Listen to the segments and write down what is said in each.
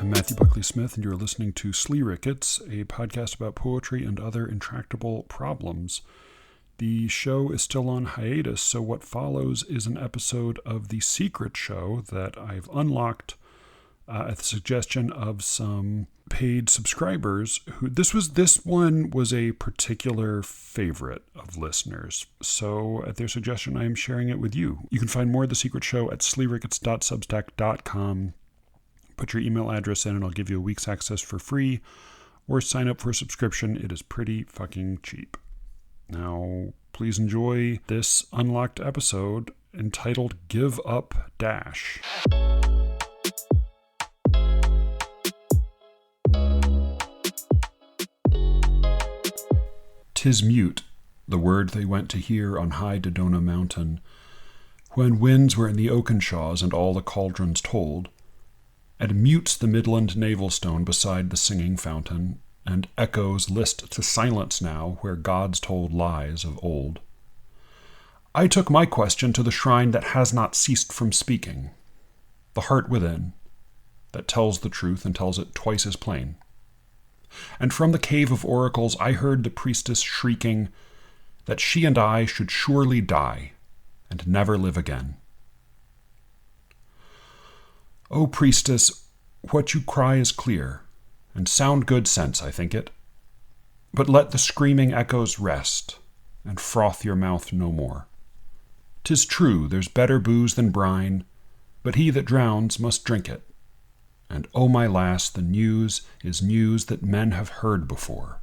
I'm Matthew Buckley Smith, and you're listening to SLEERICKETS, a podcast about poetry and other intractable problems. The show is still on hiatus, so what follows is an episode of The Secret Show that I've unlocked at the suggestion of some paid subscribers. This one was a particular favorite of listeners, so at their suggestion, I am sharing it with you. You can find more of The Secret Show at SLEERICKETS.substack.com. Put your email address in and I'll give you a week's access for free, or sign up for a subscription. It is pretty fucking cheap. Now, please enjoy this unlocked episode entitled Give Up Dash. "'Tis mute, the word they went to hear on high Dodona mountain, when winds were in the oaken shaws and all the cauldrons told. And mute's the midland navel stone beside the singing fountain, and echoes list to silence now where gods told lies of old. I took my question to the shrine that has not ceased from speaking, the heart within, that tells the truth and tells it twice as plain. And from the cave of oracles I heard the priestess shrieking that she and I should surely die and never live again. O priestess, what you cry is clear, and sound good sense, I think it. But let the screaming echoes rest, and froth your mouth no more. 'Tis true, there's better booze than brine, but he that drowns must drink it. And oh my lass, the news is news that men have heard before.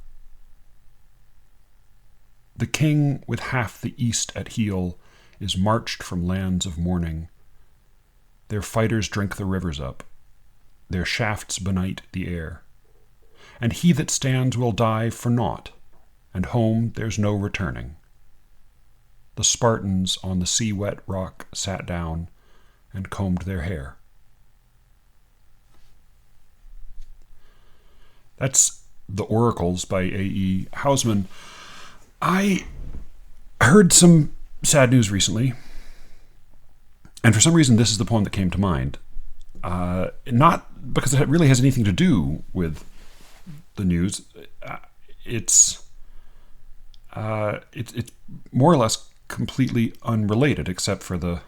The king with half the east at heel is marched from lands of mourning. Their fighters drink the rivers up. Their shafts benight the air. And he that stands will die for naught, and home there's no returning. The Spartans on the sea-wet rock sat down and combed their hair." That's The Oracles by A.E. Housman. I heard some sad news recently, and for some reason, this is the poem that came to mind. Not because it really has anything to do with the news. It's more or less completely unrelated, except for I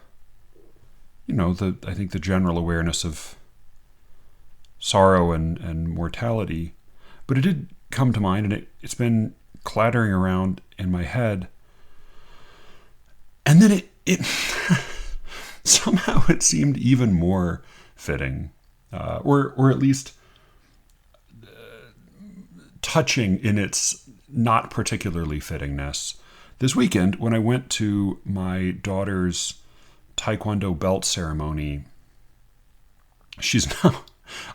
think the general awareness of sorrow and mortality. But it did come to mind, and it's been clattering around in my head. And then it somehow it seemed even more fitting, or at least touching in its not particularly fittingness. This weekend, when I went to my daughter's Taekwondo belt ceremony,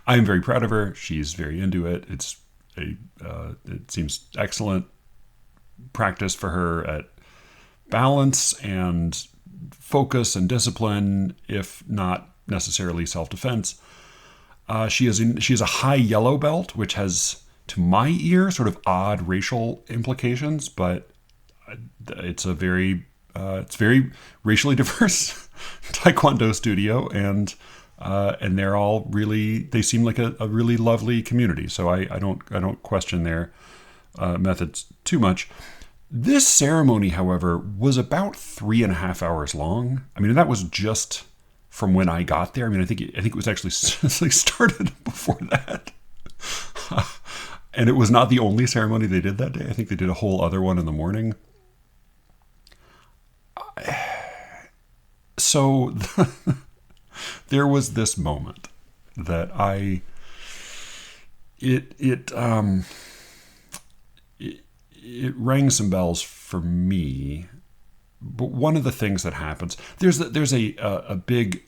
I am very proud of her. She's very into it. It seems excellent practice for her at balance and focus and discipline, if not necessarily self-defense. She is a high yellow belt, which has, to my ear, sort of odd racial implications, but it's very racially diverse Taekwondo studio, and they're all they seem like a really lovely community. So I don't question their methods too much. This ceremony, however, was about 3.5 hours long. I mean, that was just from when I got there. I mean, I think it was actually started before that. And it was not the only ceremony they did that day. I think they did a whole other one in the morning. So there was this moment that it rang some bells for me. But one of the things that happens, there's a big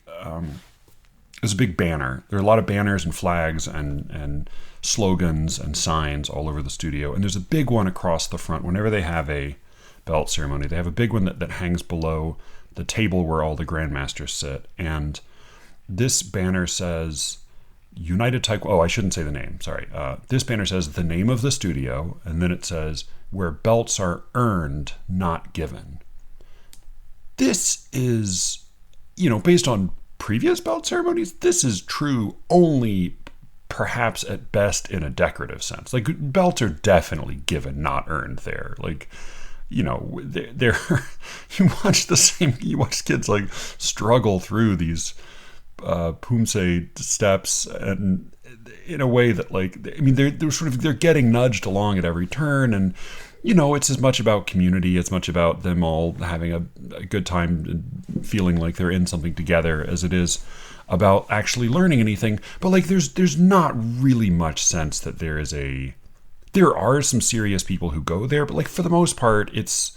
banner. There are a lot of banners and flags and slogans and signs all over the studio. And there's a big one across the front. Whenever they have a belt ceremony, they have a big one that hangs below the table where all the grandmasters sit. And this banner says United Taekwondo. Oh, I shouldn't say the name. Sorry. This banner says the name of the studio, and then it says where belts are earned, not given. This is, based on previous belt ceremonies, this is true only perhaps at best in a decorative sense. Like, belts are definitely given, not earned there. Like, they're you watch kids like struggle through these Poomsae steps, and in a way that, like, I mean, they're getting nudged along at every turn, and it's as much about community, it's much about them all having a good time and feeling like they're in something together, as it is about actually learning anything. But like, there's not really much sense that there are some serious people who go there, but like, for the most part, it's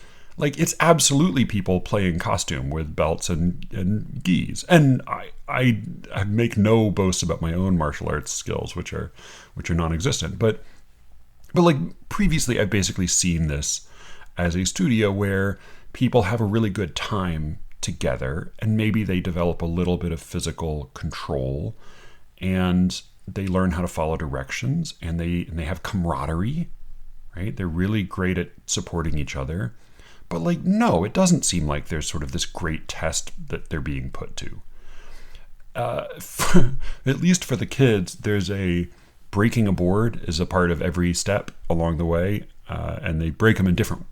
absolutely people playing costume with belts and gis. And I make no boasts about my own martial arts skills, which are non-existent. But like, previously, I've basically seen this as a studio where people have a really good time together, and maybe they develop a little bit of physical control, and they learn how to follow directions, and they have camaraderie, right? They're really great at supporting each other. But like, no, it doesn't seem like there's sort of this great test that they're being put to. At least for the kids, there's a breaking a board is a part of every step along the way, and they break them in different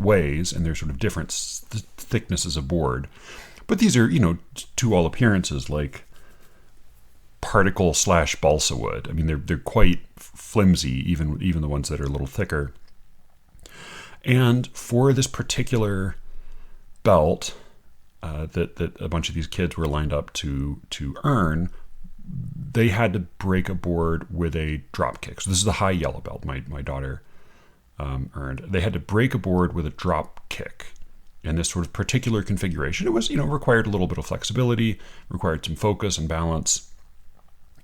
ways, and there's sort of different thicknesses of board. But these are, to all appearances, like particle / balsa wood. I mean, they're quite flimsy, even the ones that are a little thicker. And for this particular belt that a bunch of these kids were lined up to earn, they had to break a board with a drop kick. So this is the high yellow belt my daughter earned. They had to break a board with a drop kick in this sort of particular configuration. It was, required a little bit of flexibility, required some focus and balance.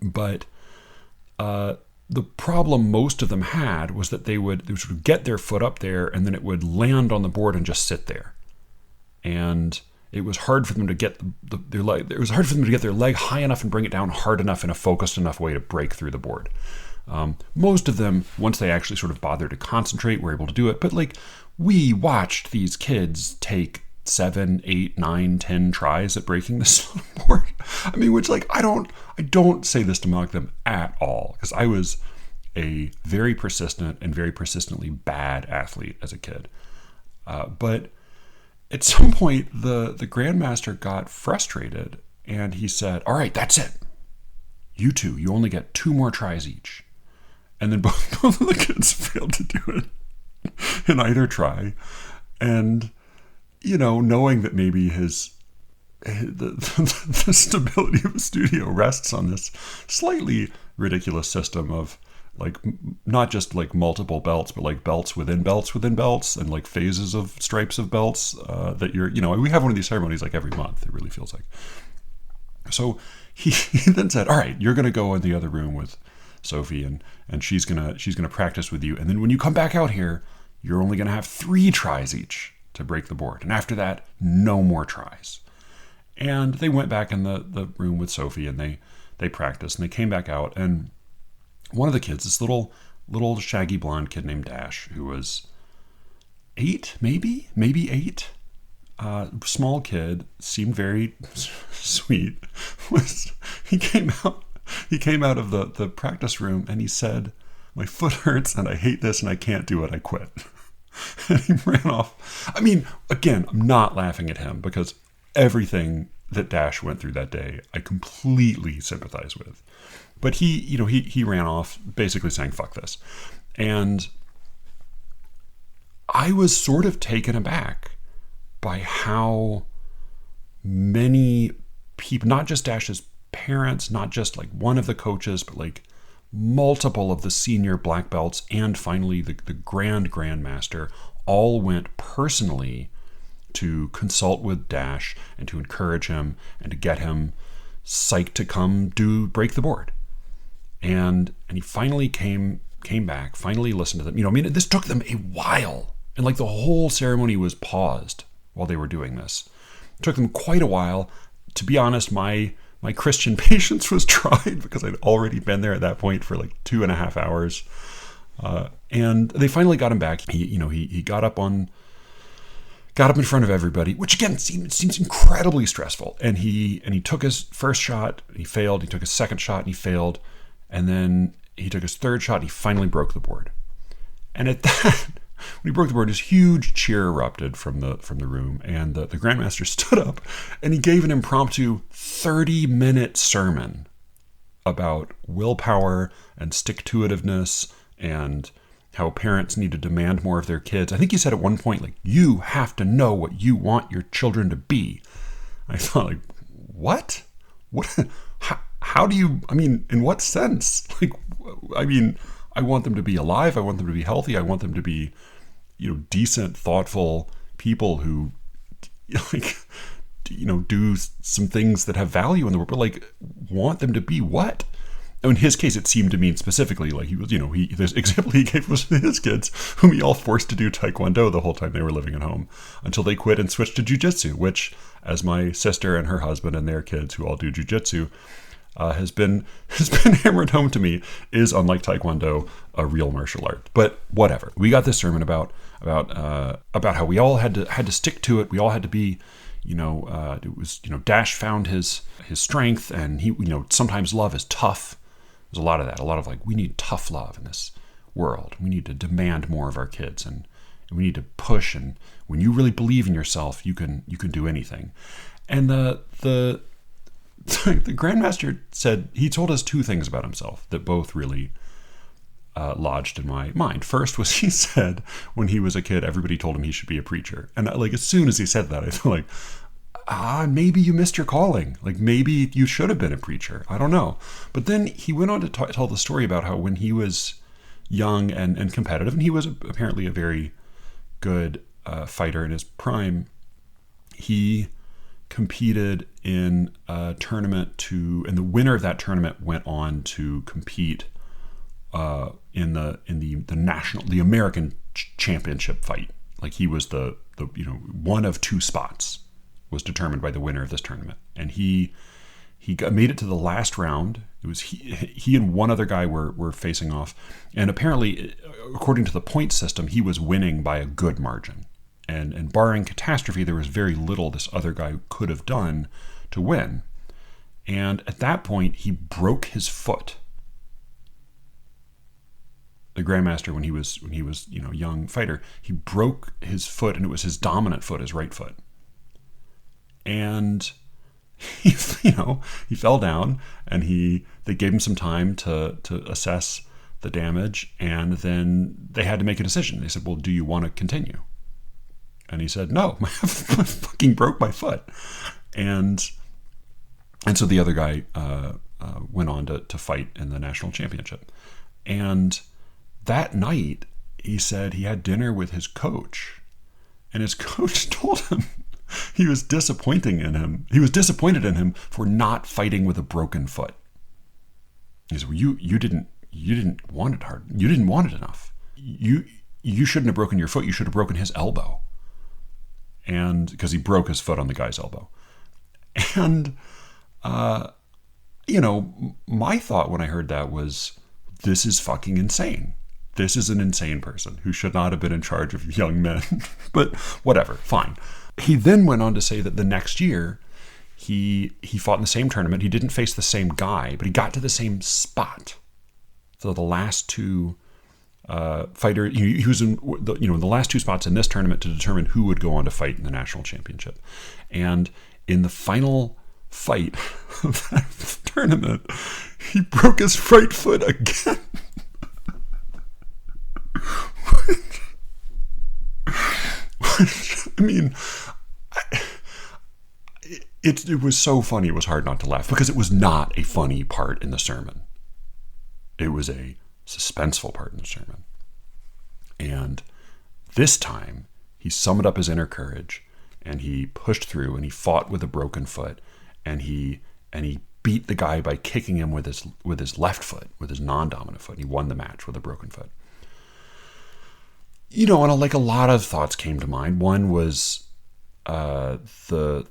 But the problem most of them had was that they would sort of get their foot up there, and then it would land on the board and just sit there. And it was hard for them to get their leg. It was hard for them to get their leg high enough and bring it down hard enough in a focused enough way to break through the board. Most of them, once they actually sort of bothered to concentrate, were able to do it. But like, we watched these kids take 7, 8, 9, 10 tries at breaking this board. I mean, which, like, I don't say this to mock them at all, because I was a very persistent and very persistently bad athlete as a kid. But at some point, the Grandmaster got frustrated, and he said, "All right, that's it. You two, you only get 2 more tries each." And then both of the kids failed to do it in either try. And knowing that maybe the stability of a studio rests on this slightly ridiculous system of, like, not just like multiple belts, but like belts within belts within belts, and like phases of stripes of belts that we have one of these ceremonies like every month, it really feels like. So he then said, "All right, you're going to go in the other room with Sophie, and she's going to practice with you. And then when you come back out here, you're only going to have 3 tries each to break the board. And after that, no more tries." And they went back in the room with Sophie, and they practiced, and they came back out. And one of the kids, this little shaggy blonde kid named Dash, who was 8, maybe 8, small kid, seemed very sweet. He came out of the practice room, and he said, "My foot hurts, and I hate this, and I can't do it. I quit." And he ran off. I mean, again, I'm not laughing at him, because everything that Dash went through that day, I completely sympathize with. But he ran off, basically saying, "Fuck this." And I was sort of taken aback by how many people, not just Dash's parents, not just like one of the coaches, but like multiple of the senior black belts, and finally the grandmaster, all went personally to consult with Dash and to encourage him and to get him psyched to come break the board. And he finally came back, finally listened to them. This took them a while, and like the whole ceremony was paused while they were doing this. It took them quite a while. To be honest, my Christian patience was tried, because I'd already been there at that point for like 2.5 hours. And they finally got him back. He got up in front of everybody, which again seems incredibly stressful. And he took his first shot, and he failed. He took his second shot, and he failed. And then he took his third shot. He finally broke the board. And at that, when he broke the board, this huge cheer erupted from the room. And the Grandmaster stood up and he gave an impromptu 30-minute sermon about willpower and stick-to-itiveness and how parents need to demand more of their kids. I think he said at one point, like, you have to know what you want your children to be. I thought, like, what? What? How do you, I mean, in what sense? Like, I mean, I want them to be alive. I want them to be healthy. I want them to be, decent, thoughtful people who, like, do some things that have value in the world, but like, want them to be what? In his case, it seemed to mean specifically, like, he was, this example he gave was his kids, whom he all forced to do Taekwondo the whole time they were living at home, until they quit and switched to Jiu-Jitsu, which, as my sister and her husband and their kids, who all do Jiu-Jitsu, has been hammered home to me, is, unlike Taekwondo, a real martial art. But whatever. We got this sermon about how we all had to stick to it. We all had to be, it was, Dash found his strength, and he, sometimes love is tough. There's a lot of that. A lot of, like, we need tough love in this world. We need to demand more of our kids, and we need to push. And when you really believe in yourself, you can do anything. And the Grandmaster said, he told us two things about himself that both really lodged in my mind. First was, he said when he was a kid, everybody told him he should be a preacher. And like, as soon as he said that, I felt like, maybe you missed your calling. Like, maybe you should have been a preacher. I don't know. But then he went on to tell the story about how when he was young and competitive, and he was apparently a very good fighter in his prime, he competed in a tournament and the winner of that tournament went on to compete in the American championship fight. Like, he was the one of two spots was determined by the winner of this tournament, and he made it to the last round. It was he and one other guy were facing off, and apparently, according to the point system, he was winning by a good margin. And barring catastrophe, there was very little this other guy could have done to win. And at that point, he broke his foot. The Grandmaster, when he was young fighter, he broke his foot, and it was his dominant foot, his right foot. And he fell down, and they gave him some time to assess the damage, and then they had to make a decision. They said, well, do you want to continue? And he said, no, I fucking broke my foot. And so the other guy went on to fight in the national championship. And that night, he said he had dinner with his coach. And his coach told him he was disappointed in him for not fighting with a broken foot. He said, well, you didn't want it hard. You didn't want it enough. You shouldn't have broken your foot. You should have broken his elbow. And because he broke his foot on the guy's elbow. And, my thought when I heard that was, this is fucking insane. This is an insane person who should not have been in charge of young men. But whatever, fine. He then went on to say that the next year, he fought in the same tournament. He didn't face the same guy, but he got to the same spot. So the last two fighter, he was in the last two spots in this tournament to determine who would go on to fight in the national championship. And in the final fight of that tournament, he broke his right foot again. I mean, it was so funny. It was hard not to laugh, because it was not a funny part in the sermon. It was a suspenseful part in the sermon. And this time, he summoned up his inner courage, and he pushed through, and he fought with a broken foot, and he beat the guy by kicking him with his left foot, with his non-dominant foot. He won the match with a broken foot. And a lot of thoughts came to mind. One was the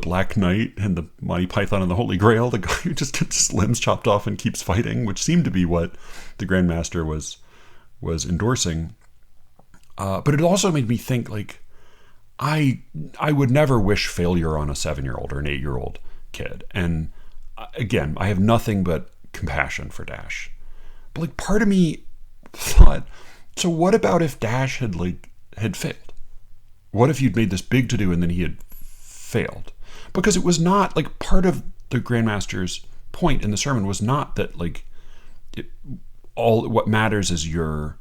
Black Knight and the Monty Python and the Holy Grail, the guy who just gets his limbs chopped off and keeps fighting, which seemed to be what the Grandmaster was endorsing. But it also made me think, like, I would never wish failure on a 7-year-old or an 8-year-old kid. And again, I have nothing but compassion for Dash. But like part of me thought, so what about if Dash had failed? What if you'd made this big to-do and then he had failed? Because it was not like part of the Grandmaster's point in the sermon was not that like all what matters is your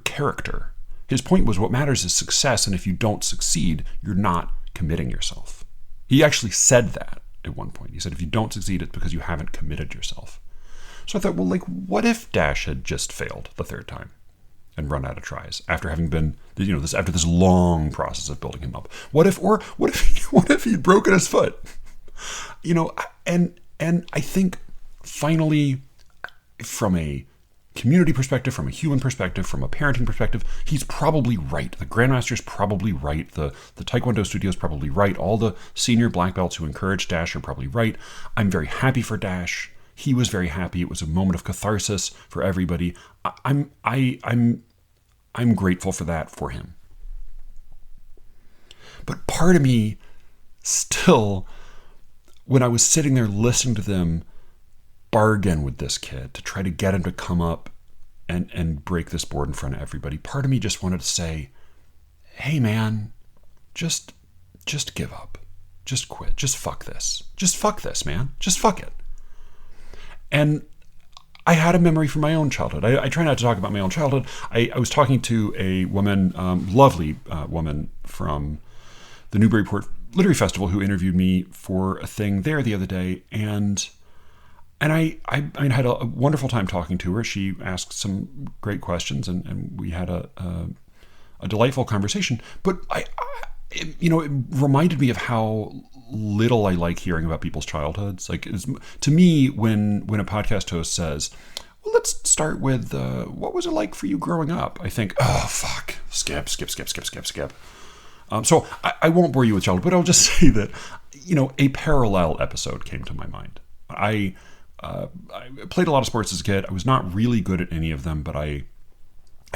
character. His point was what matters is success, and if you don't succeed, you're not committing yourself. He actually said that at one point. He said, if you don't succeed, it's because you haven't committed yourself. So I thought, well, like, what if Dash had just failed the third time and run out of tries after having been, after this long process of building him up? What if he'd broken his foot? And I think finally, from a community perspective, from a human perspective, from a parenting perspective, he's probably right. The Grandmaster's probably right. The Taekwondo studio's probably right. All the senior black belts who encourage Dash are probably right. I'm very happy for Dash. He was very happy. It was a moment of catharsis for everybody. I'm grateful for that for him. But part of me still, when I was sitting there listening to them bargain with this kid to try to get him to come up and break this board in front of everybody, part of me just wanted to say, hey man, just give up. Just quit. Just fuck this. Just fuck this, man. Just fuck it. And I had a memory from my own childhood. I try not to talk about my own childhood. I was talking to a woman, lovely woman from the Newburyport Literary Festival who interviewed me for a thing there the other day, and I had a wonderful time talking to her. She asked some great questions, and we had a delightful conversation. But it reminded me of how little I like hearing about people's childhoods. Like, to me, when a podcast host says, well, let's start with what was it like for you growing up? I think, oh, fuck, skip. So I won't bore you with childhood, but I'll just say that, a parallel episode came to my mind. I played a lot of sports as a kid. I was not really good at any of them, but I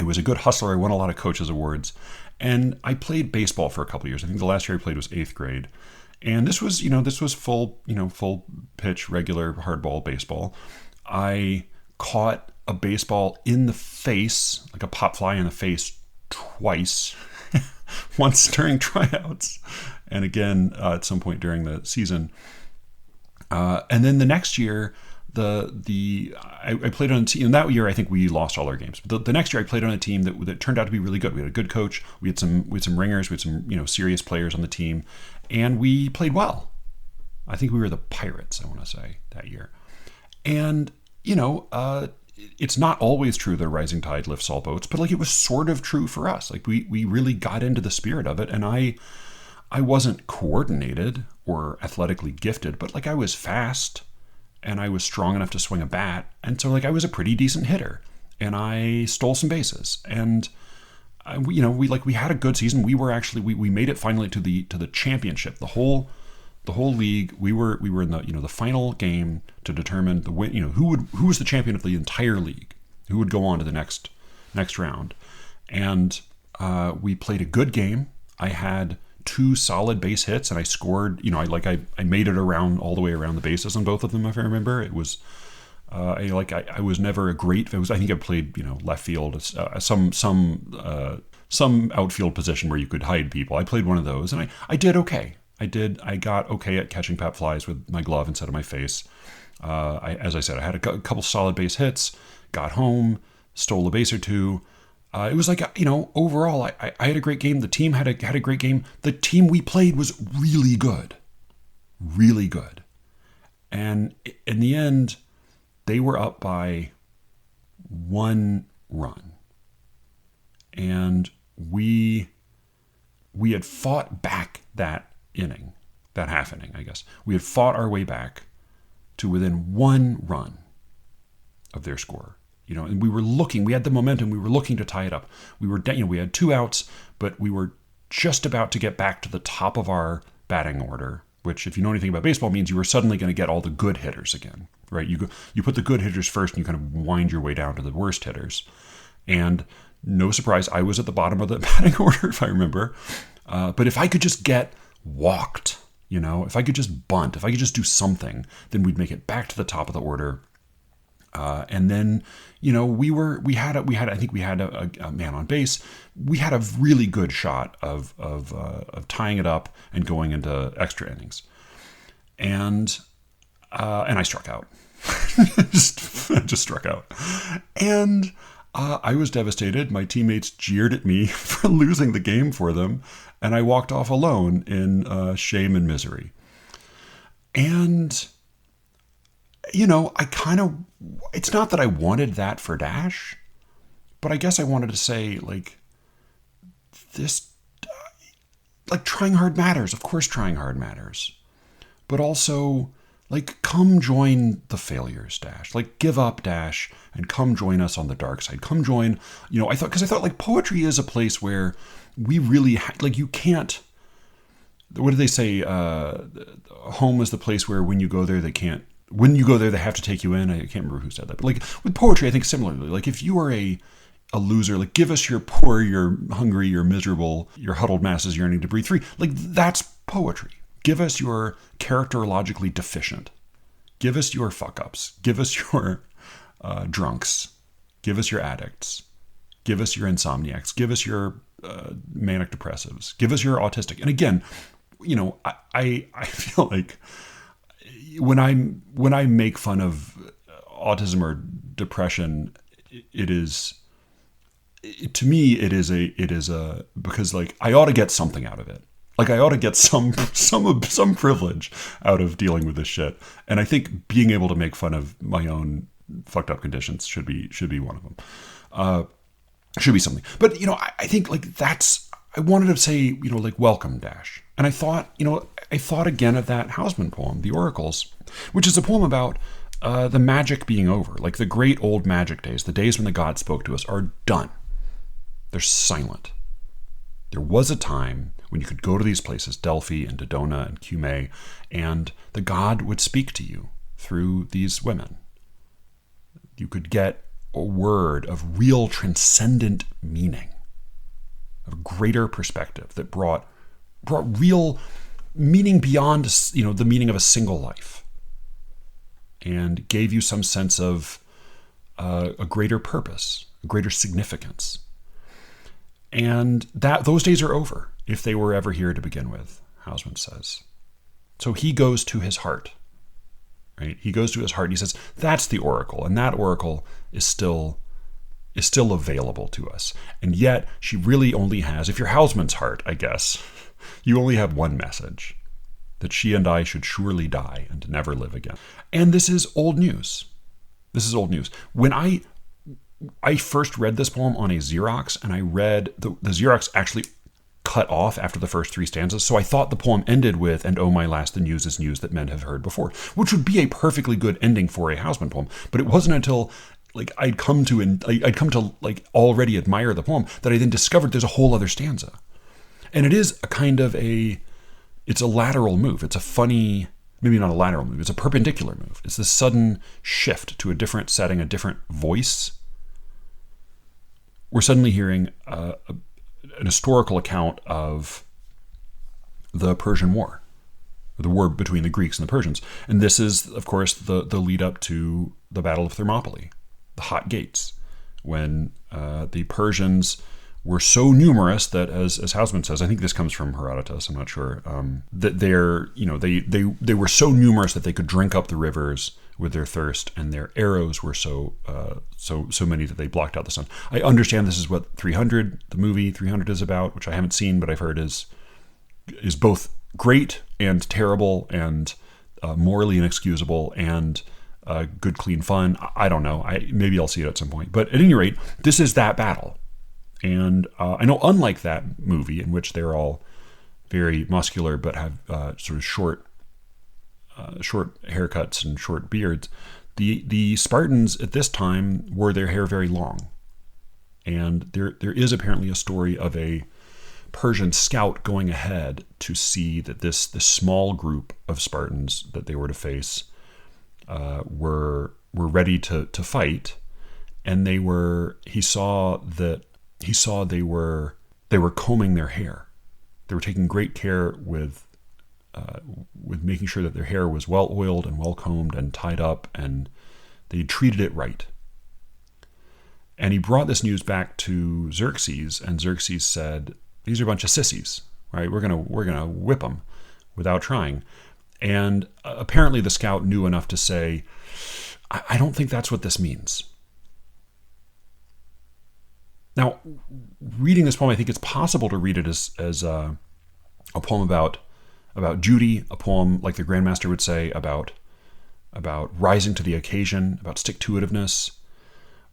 was a good hustler. I won a lot of coaches awards, and I played baseball for a couple of years. I think the last year I played was 8th grade, and this was full pitch, regular hardball baseball. I caught a baseball in the face, like a pop fly in the face, twice. Once during tryouts, and again at some point during the season. And then the next year, I played on a team. And that year, I think we lost all our games. But the next year, I played on a team that turned out to be really good. We had a good coach. We had some ringers. We had some serious players on the team, and we played well. I think we were the Pirates, I want to say, that year. And it's not always true that a rising tide lifts all boats, but like it was sort of true for us. Like we really got into the spirit of it, and I wasn't coordinated or athletically gifted, but like I was fast and I was strong enough to swing a bat, and so like I was a pretty decent hitter, and I stole some bases, and we had a good season. We made it finally to the championship. The whole league, we were in the final game to determine the win. Who was the champion of the entire league, who would go on to the next round, and we played a good game. I had 2 solid base hits, and I scored. I made it around all the way around the bases on both of them. If I remember, it was I was never a great. I think I played left field, some outfield position where you could hide people. I played one of those, and I did okay. I got okay at catching pop flies with my glove instead of my face. As I said, I had a couple solid base hits, got home, stole a base or 2. It was like, overall, I had a great game. The team had a great game. The team we played was really good. Really good. And in the end, they were up by 1 run. And we had fought back that half inning, I guess. We had fought our way back to within 1 run of their score. And we had the momentum, we were looking to tie it up. We had 2 outs, but we were just about to get back to the top of our batting order, which, if you know anything about baseball, means you were suddenly going to get all the good hitters again, right? You put the good hitters first, and you kind of wind your way down to the worst hitters. And no surprise, I was at the bottom of the batting order, if I remember. But if I could just get walked If I could just bunt, if I could just do something, then we'd make it back to the top of the order. And then, we had I think we had a man on base. We had a really good shot of tying it up and going into extra innings. And I struck out. just struck out. And I was devastated. My teammates jeered at me for losing the game for them. And I walked off alone in shame and misery. And, it's not that I wanted that for Dash, but I guess I wanted to say, this, trying hard matters. Of course, trying hard matters. But also, come join the failures, Dash. Give up, Dash, and come join us on the dark side. Come join, I thought poetry is a place where we really, you can't, what do they say? Home is the place where when you go there, they have to take you in. I can't remember who said that. But with poetry, I think similarly, if you are a loser, give us your poor, your hungry, your miserable, your huddled masses yearning to breathe free. That's poetry. Give us your characterologically deficient. Give us your fuck-ups. Give us your drunks. Give us your addicts. Give us your insomniacs. Give us your manic depressives. Give us your autistic. And again, I feel like when I make fun of autism or depression, to me it is a because I ought to get something out of it. I ought to get some privilege out of dealing with this shit. And I think being able to make fun of my own fucked up conditions should be one of them. Should be something. But, I think I wanted to say, welcome, Dash. And I thought again of that Hausman poem, The Oracles, which is a poem about the magic being over. The great old magic days, the days when the gods spoke to us, are done. They're silent. There was a time when you could go to these places, Delphi and Dodona and Cumae, and the god would speak to you through these women. You could get a word of real transcendent meaning, of a greater perspective that brought real meaning beyond, the meaning of a single life, and gave you some sense of a greater purpose, a greater significance. And those days are over, if they were ever here to begin with, Hausman says. So he goes to his heart, right? He goes to his heart and he says, that's the oracle. And that oracle is still available to us. And yet she really only has, if you're Hausman's heart, I guess, you only have one message, that she and I should surely die and never live again. And this is old news. This is old news. When I first read this poem on a Xerox, and I read the Xerox actually cut off after the first three stanzas. So I thought the poem ended with, and oh my last, the news is news that men have heard before, which would be a perfectly good ending for a Hausman poem. But it wasn't until I'd come to already admire the poem that I then discovered there's a whole other stanza. And it is a kind of it's a lateral move. It's a funny, maybe not a lateral move, it's a perpendicular move. It's this sudden shift to a different setting, a different voice. We're suddenly hearing an historical account of the Persian War, the war between the Greeks and the Persians. And this is, of course, the lead up to the Battle of Thermopylae, the Hot Gates, when the Persians were so numerous that, as Hausman says, I think this comes from Herodotus, I'm not sure, that they were so numerous that they could drink up the rivers with their thirst, and their arrows were so many that they blocked out the sun. I understand this is what 300, the movie 300, is about, which I haven't seen, but I've heard is both great and terrible and morally inexcusable and good, clean fun. I don't know. Maybe I'll see it at some point. But at any rate, this is that battle. And I know, unlike that movie, in which they're all very muscular but have sort of short haircuts and short beards, the Spartans at this time wore their hair very long. And there is apparently a story of a Persian scout going ahead to see that this small group of Spartans that they were to face were ready to fight, and he saw they were combing their hair. They were taking great care with with making sure that their hair was well oiled and well combed and tied up, and they treated it right. And he brought this news back to Xerxes, and Xerxes said, "These are a bunch of sissies, right? We're gonna whip them without trying." And apparently the scout knew enough to say, I don't think that's what this means. Now, reading this poem, I think it's possible to read it as a poem about duty, a poem, like the Grandmaster would say, about rising to the occasion, about stick-to-itiveness.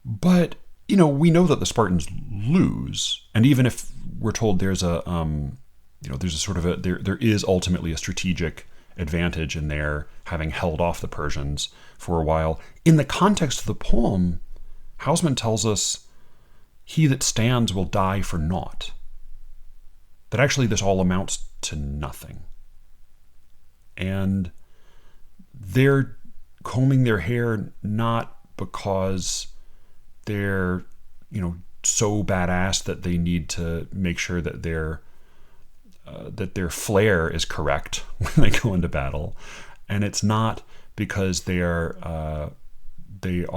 But, we know that the Spartans lose. And even if we're told there is ultimately a strategic advantage in their having held off the Persians for a while, in the context of the poem, Hausmann tells us, "He that stands will die for naught." That actually this all amounts to nothing. And they're combing their hair not because they're, so badass that they need to make sure that their flair is correct when they go into battle, and it's not because they're doing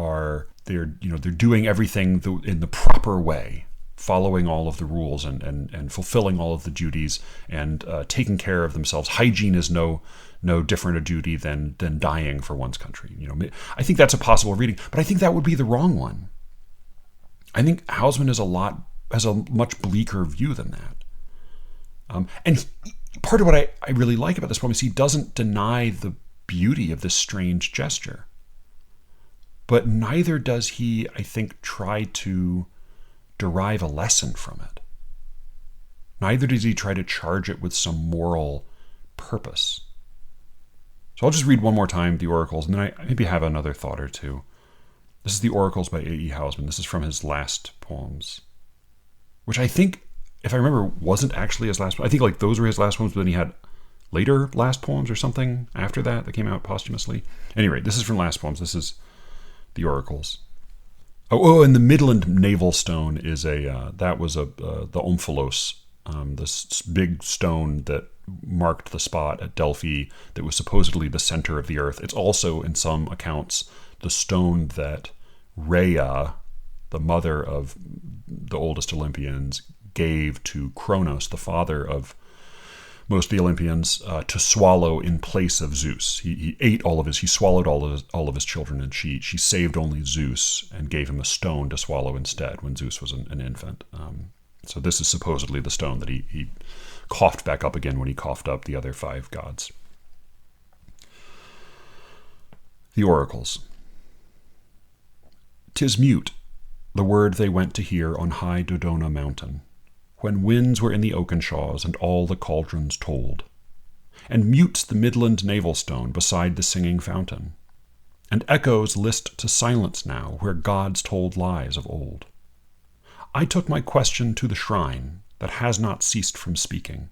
everything in the proper way, following all of the rules and fulfilling all of the duties and taking care of themselves. Hygiene is no different a duty than dying for one's country. I think that's a possible reading, but I think that would be the wrong one. I think Hausmann has a much bleaker view than that. Part of what I really like about this poem is he doesn't deny the beauty of this strange gesture. But neither does he, I think, try to derive a lesson from it. Neither does he try to charge it with some moral purpose. So I'll just read one more time the oracles, and then I maybe have another thought or two. This is the Oracles by A.E. Hausmann. This is from his last poems, which I think, if I remember, wasn't actually his last poem. I think those were his last poems, but then he had later last poems or something after that came out posthumously. Anyway, this is from last poems. This is the Oracles. And the Midland Naval Stone is the Omphalos, this big stone that marked the spot at Delphi that was supposedly the center of the earth. It's also, in some accounts, the stone that Rhea, the mother of the oldest Olympians, gave to Kronos, the father of most of the Olympians, to swallow in place of Zeus. He ate he swallowed all of his children, and she saved only Zeus and gave him a stone to swallow instead when Zeus was an infant. So this is supposedly the stone that he coughed back up again when he coughed up the other 5 gods. The Oracles. 'Tis mute, the word they went to hear on high Dodona mountain, when winds were in the oaken shaws and all the cauldrons told. And mute's the Midland Naval Stone beside the singing fountain, and echoes list to silence now where gods told lies of old. I took my question to the shrine that has not ceased from speaking,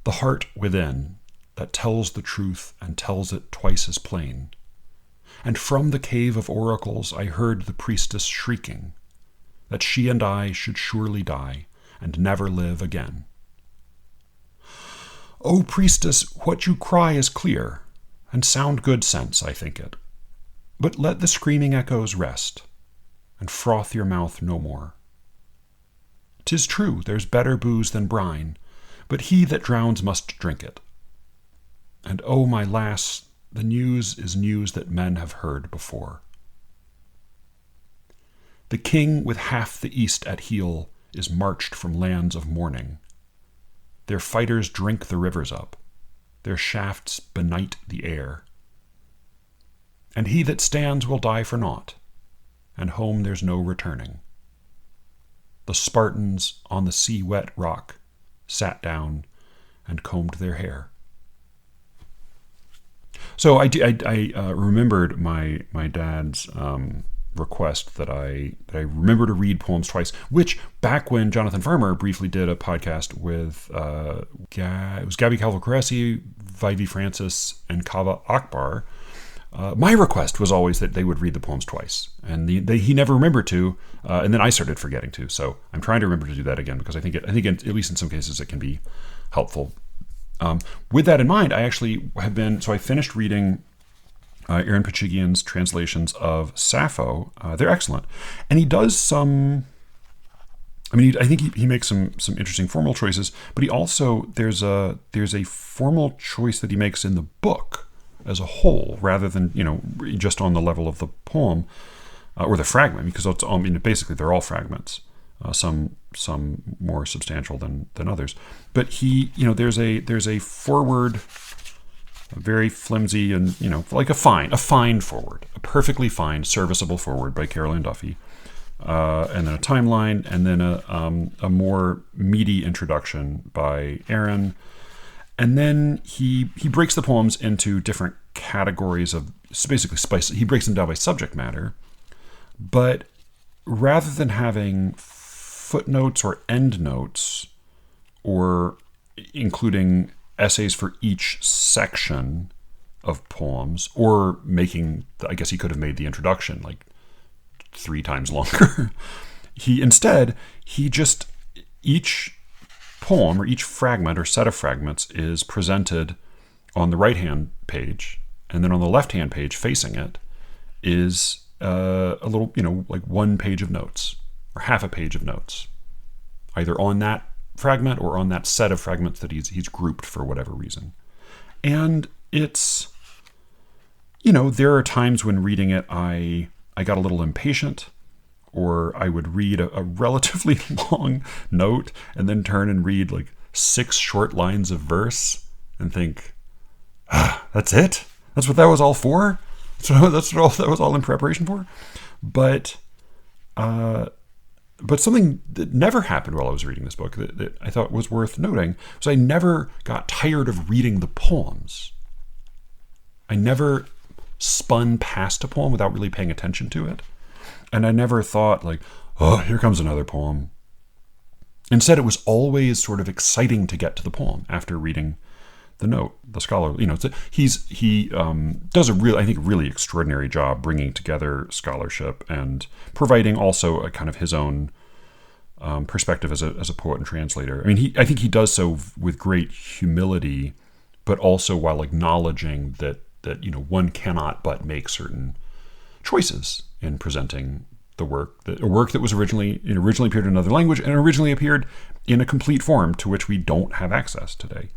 the heart within that tells the truth and tells it twice as plain. And from the cave of oracles I heard the priestess shrieking that she and I should surely die and never live again. O priestess, what you cry is clear, and sound good sense, I think it. But let the screaming echoes rest, and froth your mouth no more. 'Tis true, there's better booze than brine, but he that drowns must drink it. And oh, my lass, the news is news that men have heard before. The king with half the east at heel is marched from lands of mourning. Their fighters drink the rivers up, their shafts benight the air. And he that stands will die for naught, and home there's no returning. The Spartans on the sea-wet rock sat down and combed their hair. So I remembered my dad's request that I remember to read poems twice, which back when Jonathan Farmer briefly did a podcast with it was Gabby Calvo-Caresi, Vivi Francis, and Kava Akbar, my request was always that they would read the poems twice, and he never remembered to, and then I started forgetting to. So I'm trying to remember to do that again, because I think at least in some cases it can be helpful. With that in mind, I actually I finished reading Aaron Pachigian's translations of Sappho. They're excellent. And he does some, I think he makes some interesting formal choices, but he also, there's a formal choice that he makes in the book as a whole, rather than, just on the level of the poem or the fragment, because basically they're all fragments. Some more substantial than others, but there's a forward, a very flimsy and like a fine forward, a perfectly fine, serviceable forward by Caroline Duffy, and then a timeline, and then a more meaty introduction by Aaron, and then he breaks the poems into different categories of basically spice. He breaks them down by subject matter, but rather than having footnotes or endnotes, or including essays for each section of poems, or I guess he could have made the introduction like 3 times longer. Each poem or each fragment or set of fragments is presented on the right-hand page, and then on the left-hand page facing it is a little, like 1 page of notes, or half a page of notes, either on that fragment or on that set of fragments that he's grouped for whatever reason. And it's, there are times when reading it, I got a little impatient, or I would read a relatively long note and then turn and read like 6 short lines of verse and think, that's it? That's what that was all for? That's what that was all in preparation for? But something that never happened while I was reading this book that I thought was worth noting was I never got tired of reading the poems. I never spun past a poem without really paying attention to it. And I never thought like, oh, here comes another poem. Instead, it was always sort of exciting to get to the poem after reading the note. The scholar, he does a really extraordinary job bringing together scholarship and providing also a kind of his own perspective as a poet and translator. I think he does so with great humility, but also while acknowledging that one cannot but make certain choices in presenting the work. A work that was originally appeared in another language and originally appeared in a complete form to which we don't have access today.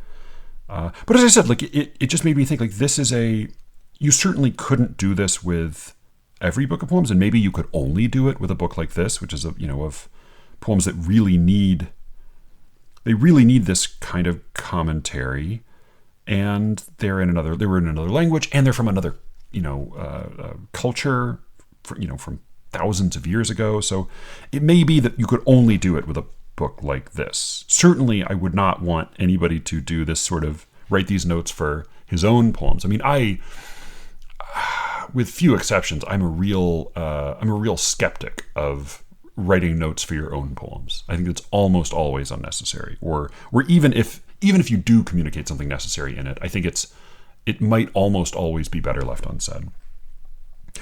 But as I said, it just made me think you certainly couldn't do this with every book of poems, and maybe you could only do it with a book like this, which is of poems that really need this kind of commentary, and they were in another language, and they're from another culture, from thousands of years ago. So it may be that you could only do it with a book like this. Certainly, I would not want anybody to do this sort of write these notes for his own poems. With few exceptions, I'm a real skeptic of writing notes for your own poems. I think it's almost always unnecessary, or even if you do communicate something necessary in it, I think it might almost always be better left unsaid.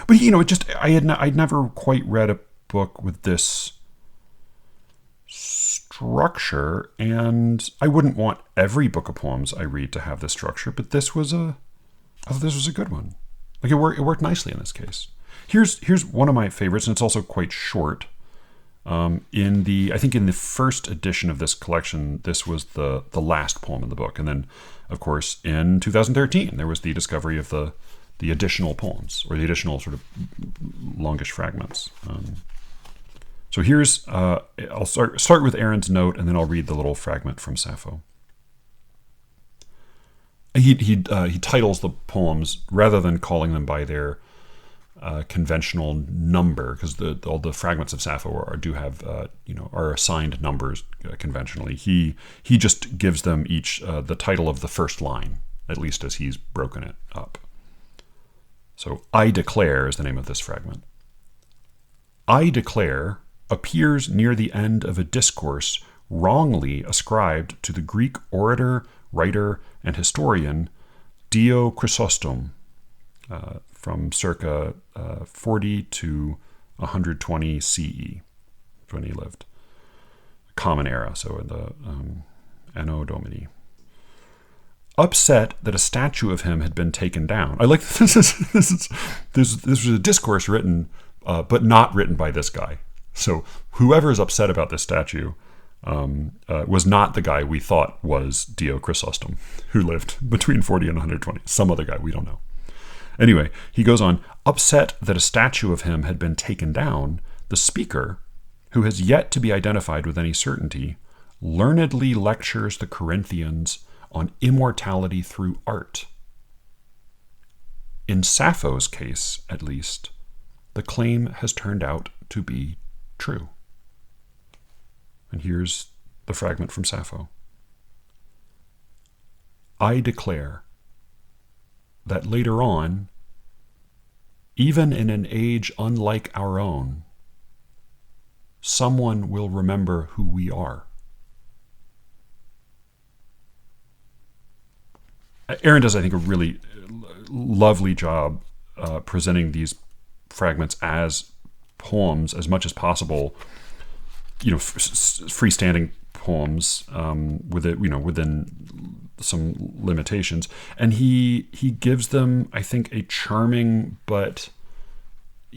But I'd never quite read a book with this structure, and I wouldn't want every book of poems I read to have this structure, but I thought this was a good one. It worked nicely in this case. Here's one of my favorites, and it's also quite short. I think in the first edition of this collection, this was the last poem in the book, and then, of course, in 2013, there was the discovery of the additional poems, or the additional sort of longish fragments. So here's, I'll start with Aaron's note, and then I'll read the little fragment from Sappho. He titles the poems rather than calling them by their conventional number, because all the fragments of Sappho are assigned numbers conventionally. He just gives them each the title of the first line, at least as he's broken it up. So, I declare is the name of this fragment. I declare appears near the end of a discourse wrongly ascribed to the Greek orator, writer, and historian Dio Chrysostom from circa 40 to 120 CE, when he lived. Common Era, so in the Anno Domini. upset that a statue of him had been taken down. I like this was a discourse written, but not written by this guy. So whoever is upset about this statue was not the guy we thought was Dio Chrysostom, who lived between 40 and 120. Some other guy, we don't know. Anyway, he goes on, upset that a statue of him had been taken down, the speaker, who has yet to be identified with any certainty, learnedly lectures the Corinthians on immortality through art. In Sappho's case, at least, the claim has turned out to be true. And here's the fragment from Sappho. I declare that later on, even in an age unlike our own, someone will remember who we are. Aaron does, I think, a really lovely job presenting these fragments as poems as much as possible, freestanding poems within some limitations, and he gives them, I think, a charming but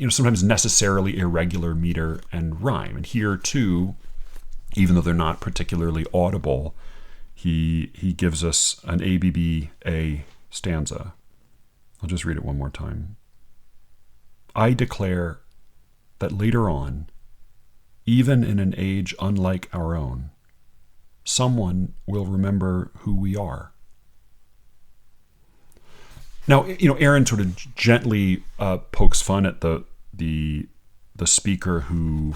sometimes necessarily irregular meter and rhyme. And here too, even though they're not particularly audible, he gives us an ABBA stanza. I'll just read it one more time. I declare that later on, even in an age unlike our own, someone will remember who we are. Now, Aaron sort of gently pokes fun at the speaker who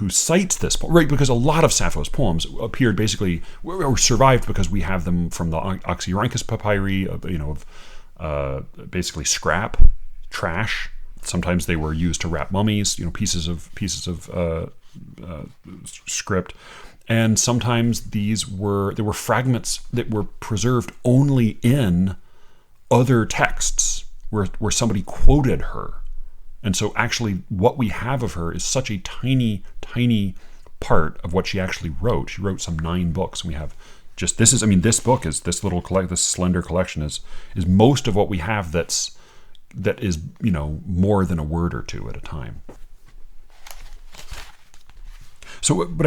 cites this poem, right? Because a lot of Sappho's poems appeared basically or survived because we have them from the Oxyrhynchus papyri, of basically scrap, trash. Sometimes they were used to wrap mummies, pieces of script. And sometimes there were fragments that were preserved only in other texts where somebody quoted her. And so actually what we have of her is such a tiny, tiny part of what she actually wrote. She wrote some 9 books, and we have just, this book is this slender collection is most of what we have that is, more than a word or two at a time. So, but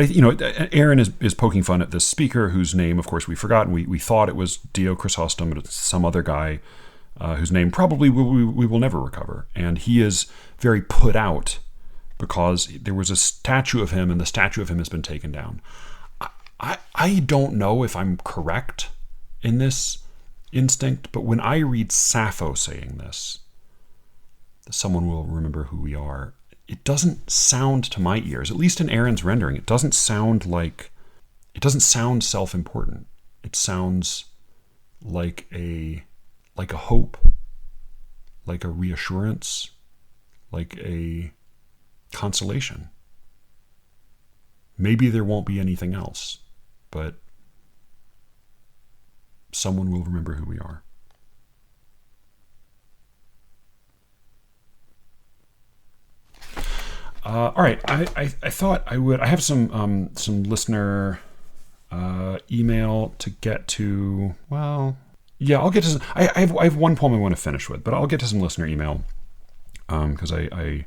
Aaron is poking fun at this speaker whose name, of course, we forgot. We thought it was Dio Chrysostom, but it's some other guy whose name probably we will never recover. And he is very put out because there was a statue of him, and the statue of him has been taken down. I don't know if I'm correct in this instinct, but when I read Sappho saying this, someone will remember who we are, it doesn't sound to my ears, at least in Aaron's rendering, it doesn't sound self-important. It sounds like a hope, like a reassurance, like a consolation. Maybe there won't be anything else, but someone will remember who we are. All right, I thought I would. I have some listener email to get to. Well, yeah, I'll get to. I have one poem I want to finish with, but I'll get to some listener email because I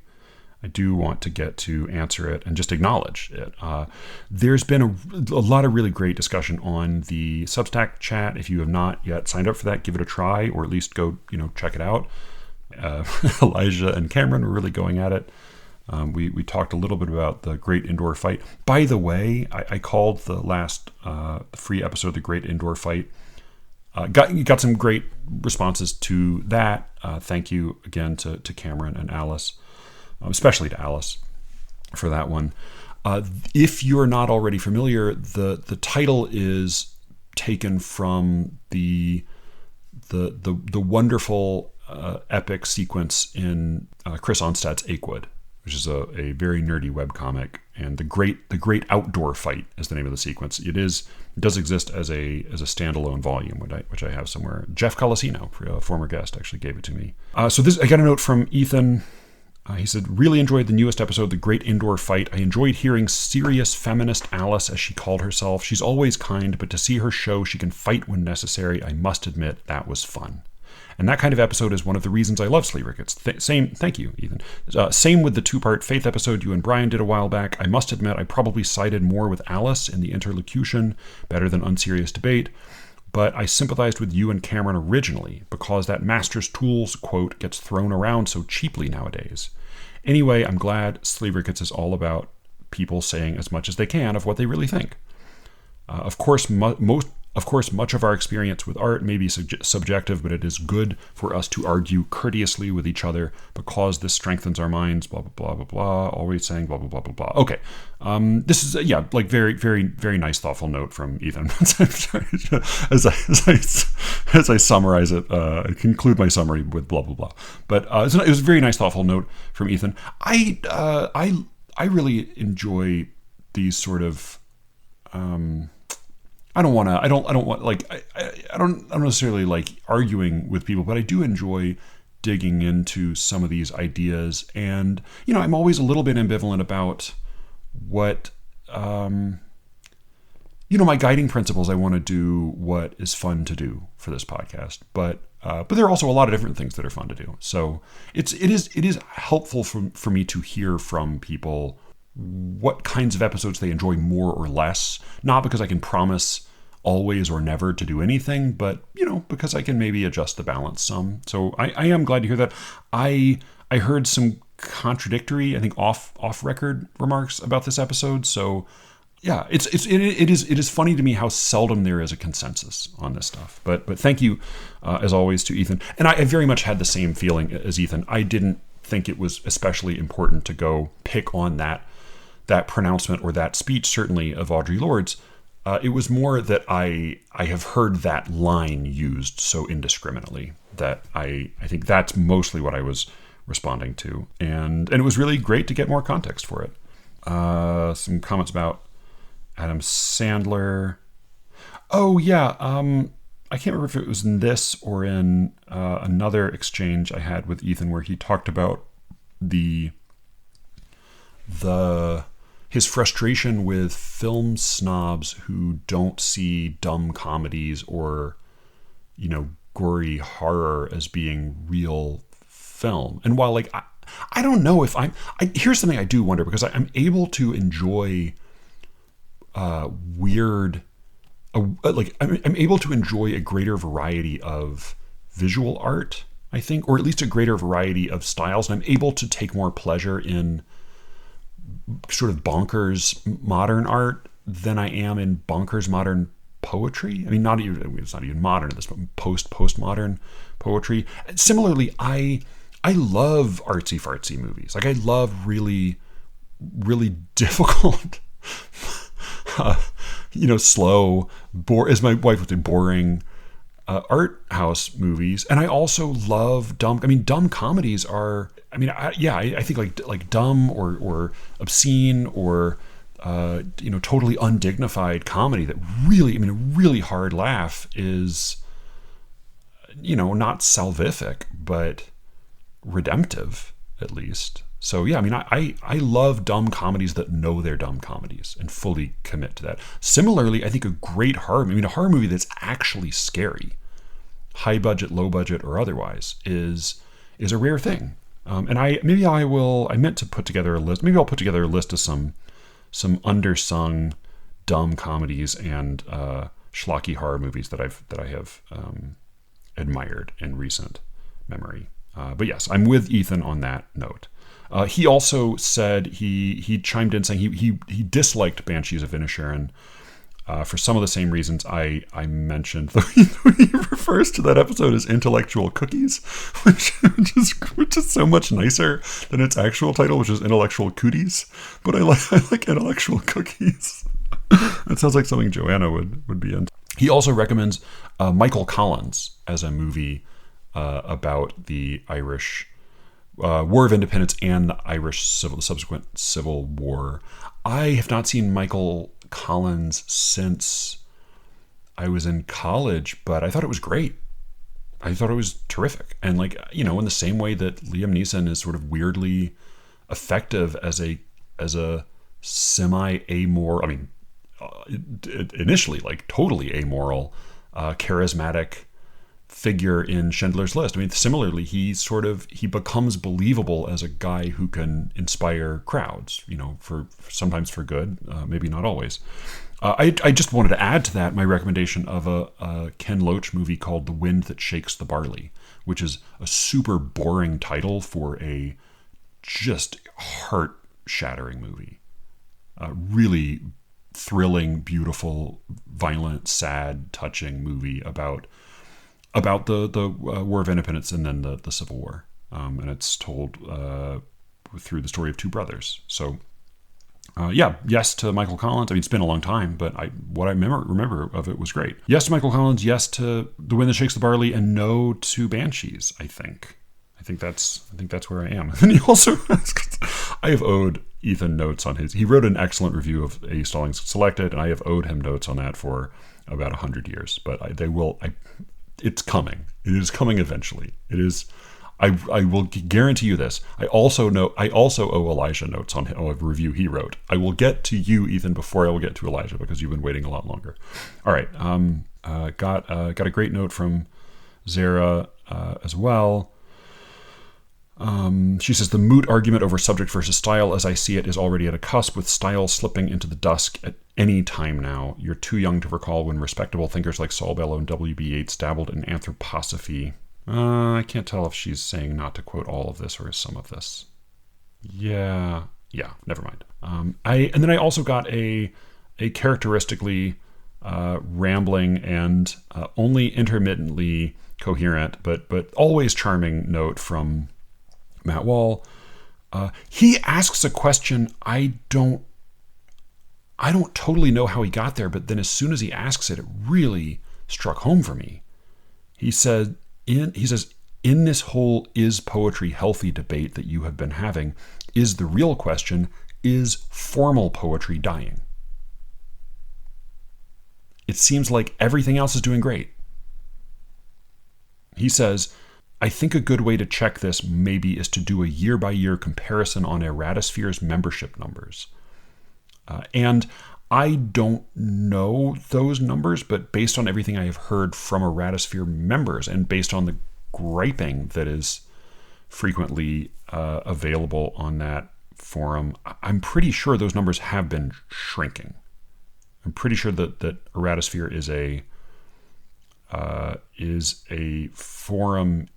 do want to get to answer it and just acknowledge it. There's been a lot of really great discussion on the Substack chat. If you have not yet signed up for that, give it a try, or at least go check it out. Elijah and Cameron were really going at it. We talked a little bit about the Great Indoor Fight. By the way, I called the last free episode The Great Indoor Fight. Got some great responses to that. Thank you again to Cameron and Alice, especially to Alice for that one. If you're not already familiar, the title is taken from the wonderful epic sequence in Chris Onstad's Achewood, which is a very nerdy webcomic, and the great outdoor fight is the name of the sequence. It does exist as a standalone volume, which I have somewhere. Jeff Colasino, a former guest, actually gave it to me. So I got a note from Ethan He said, really enjoyed the newest episode, The Great Indoor Fight. I enjoyed hearing serious feminist Alice, as she called herself. She's always kind, but to see her show she can fight when necessary, I must admit that was fun. And that kind of episode is one of the reasons I love Sleeve Rickets. Thank you, Ethan. Same with the 2-part Faith episode you and Brian did a while back. I must admit I probably sided more with Alice in the interlocution, better than unserious debate. But I sympathized with you and Cameron originally because that master's tools quote gets thrown around so cheaply nowadays. Anyway, I'm glad Sleeve Rickets is all about people saying as much as they can of what they really think. Of course, much of our experience with art may be subjective, but it is good for us to argue courteously with each other because this strengthens our minds, blah, blah, blah, blah, blah, always saying blah, blah, blah, blah, blah. Okay. This is, very, very, very nice, thoughtful note from Ethan. as I summarize it, I conclude my summary with blah, blah, blah. But it was a very nice, thoughtful note from Ethan. I really enjoy these sort of, I don't necessarily like arguing with people, but I do enjoy digging into some of these ideas. And, I'm always a little bit ambivalent about what, my guiding principles. I want to do what is fun to do for this podcast, but there are also a lot of different things that are fun to do. So it is helpful for me to hear from people what kinds of episodes they enjoy more or less, not because I can promise always or never to do anything, but because I can maybe adjust the balance some. So I am glad to hear that. I heard some contradictory, I think off record remarks about this episode. So yeah, it is funny to me how seldom there is a consensus on this stuff. But thank you as always to Ethan. And I very much had the same feeling as Ethan. I didn't think it was especially important to go pick on that pronouncement or that speech, certainly of Audre Lorde's. It was more that I have heard that line used so indiscriminately that I think that's mostly what I was responding to. And it was really great to get more context for it. Some comments about Adam Sandler. Oh, yeah. I can't remember if it was in this or in another exchange I had with Ethan where he talked about his frustration with film snobs who don't see dumb comedies or, gory horror as being real film. And while I don't know if here's something I do wonder, because I'm able to enjoy weird, I'm able to enjoy a greater variety of visual art, I think, or at least a greater variety of styles. And I'm able to take more pleasure in sort of bonkers modern art than I am in bonkers modern poetry. I mean, it's not even modern at this point, postmodern poetry. Similarly, I love artsy fartsy movies. I love really, really difficult, slow, as my wife would say, boring art house movies. And I also love dumb comedies are, I think like dumb or obscene or, totally undignified comedy that really, a really hard laugh is, not salvific, but redemptive at least. So yeah, I love dumb comedies that know they're dumb comedies and fully commit to that. Similarly, I think a great horror movie, a horror movie that's actually scary, high budget, low budget, or otherwise, is a rare thing. And I meant to put together a list. Maybe I'll put together a list of some undersung dumb comedies and schlocky horror movies that I have admired in recent memory. But yes, I'm with Ethan on that note. He also said he chimed in saying he disliked Banshees of Inisherin for some of the same reasons I mentioned. He refers to that episode as Intellectual Cookies, which is so much nicer than its actual title, which is Intellectual Cooties. But I like Intellectual Cookies. That sounds like something Joanna would be into. He also recommends Michael Collins as a movie about the Irish War of Independence and the Irish subsequent Civil War. I have not seen Michael Collins since I was in college, but I thought it was great. I thought it was terrific. And like, you know, in the same way that Liam Neeson is sort of weirdly effective as a semi-amoral, I mean, initially like totally amoral, charismatic figure in Schindler's List. I mean, similarly, he becomes believable as a guy who can inspire crowds, you know, for sometimes for good, maybe not always. I just wanted to add to that my recommendation of a Ken Loach movie called The Wind That Shakes the Barley, which is a super boring title for a just heart-shattering movie. Really thrilling, beautiful, violent, sad, touching movie about the War of Independence and then the Civil War. And it's told through the story of two brothers. So, yes to Michael Collins. I mean, it's been a long time, but what I remember of it was great. Yes to Michael Collins, yes to The Wind That Shakes the Barley, and no to Banshees, I think. I think that's where I am. And he also, I have owed Ethan notes on his. He wrote an excellent review of A. Stallings Selected, and I have owed him notes on that for about 100 years. But it's coming. It is coming eventually. It is. I will guarantee you this. I also owe Elijah notes on a review he wrote. I will get to you, Ethan, before I will get to Elijah because you've been waiting a lot longer. All right. Got a great note from Zara as well. She says, the moot argument over subject versus style, as I see it, is already at a cusp, with style slipping into the dusk at any time now. You're too young to recall when respectable thinkers like Saul Bellow and W.B. Yeats dabbled in anthroposophy. I can't tell if she's saying not to quote all of this or some of this. Yeah, never mind. And then I also got a characteristically rambling and only intermittently coherent, but always charming note from Matt Wall. He asks a question I don't totally know how he got there, but then as soon as he asks it, it really struck home for me. He says, in this whole is poetry healthy debate that you have been having, is the real question, is formal poetry dying? It seems like everything else is doing great. He says, I think a good way to check this maybe is to do a year-by-year comparison on Erratosphere's membership numbers. And I don't know those numbers, but based on everything I have heard from Erratosphere members and based on the griping that is frequently available on that forum, I'm pretty sure those numbers have been shrinking. I'm pretty sure that Erratosphere is a forum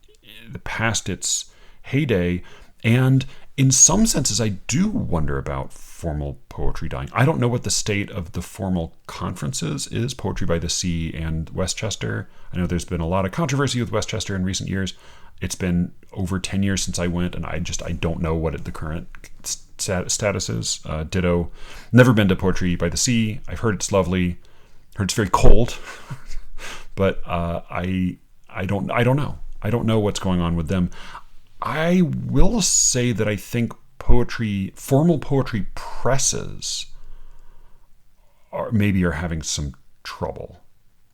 past its heyday, and in some senses I do wonder about formal poetry dying. I don't know what the state of the formal conferences is, Poetry by the Sea and Westchester. I know there's been a lot of controversy with Westchester in recent years. It's been over 10 years since I went, and I don't know what the current status is. Ditto. Never been to Poetry by the Sea. I've heard it's lovely. Heard it's very cold. But I don't know. I don't know what's going on with them. I will say that I think formal poetry presses are having some trouble.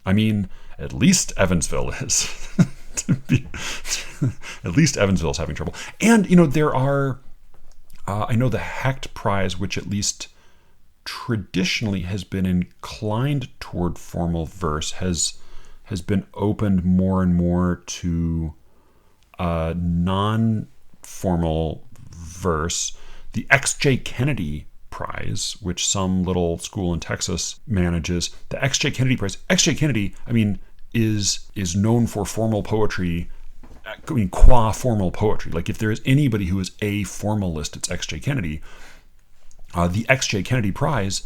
I mean, at least Evansville is. At least Evansville is having trouble. And, there are, I know the Hecht Prize, which at least traditionally has been inclined toward formal verse, has been opened more and more to non-formal verse. The X.J. Kennedy Prize, which some little school in Texas manages, the X.J. Kennedy Prize. X.J. Kennedy, is known for formal poetry. Qua formal poetry. Like, if there is anybody who is a formalist, it's X.J. Kennedy. The X.J. Kennedy Prize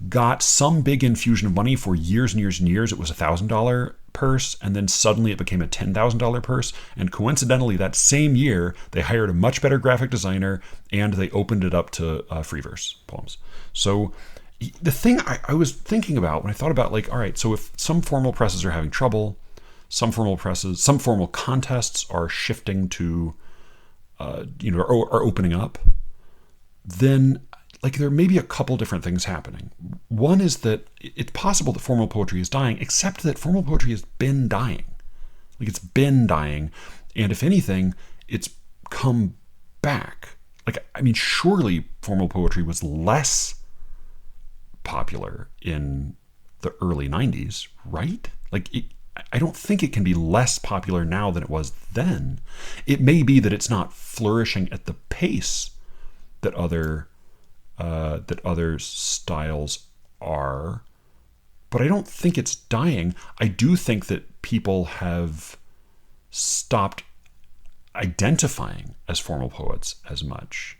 got some big infusion of money for years and years and years. It was a $1,000 purse, and then suddenly it became a $10,000 purse. And coincidentally, that same year, they hired a much better graphic designer, and they opened it up to free verse poems. So the thing I was thinking about when I thought about, all right, so if some formal presses are having trouble, some formal contests are shifting to, are opening up, then there may be a couple different things happening. One is that it's possible that formal poetry is dying, except that formal poetry has been dying. Like, it's been dying. And if anything, it's come back. Like, I mean, surely formal poetry was less popular in the early 90s, right? Like, I don't think it can be less popular now than it was then. It may be that it's not flourishing at the pace that other styles are, but I don't think it's dying. I do think that people have stopped identifying as formal poets as much,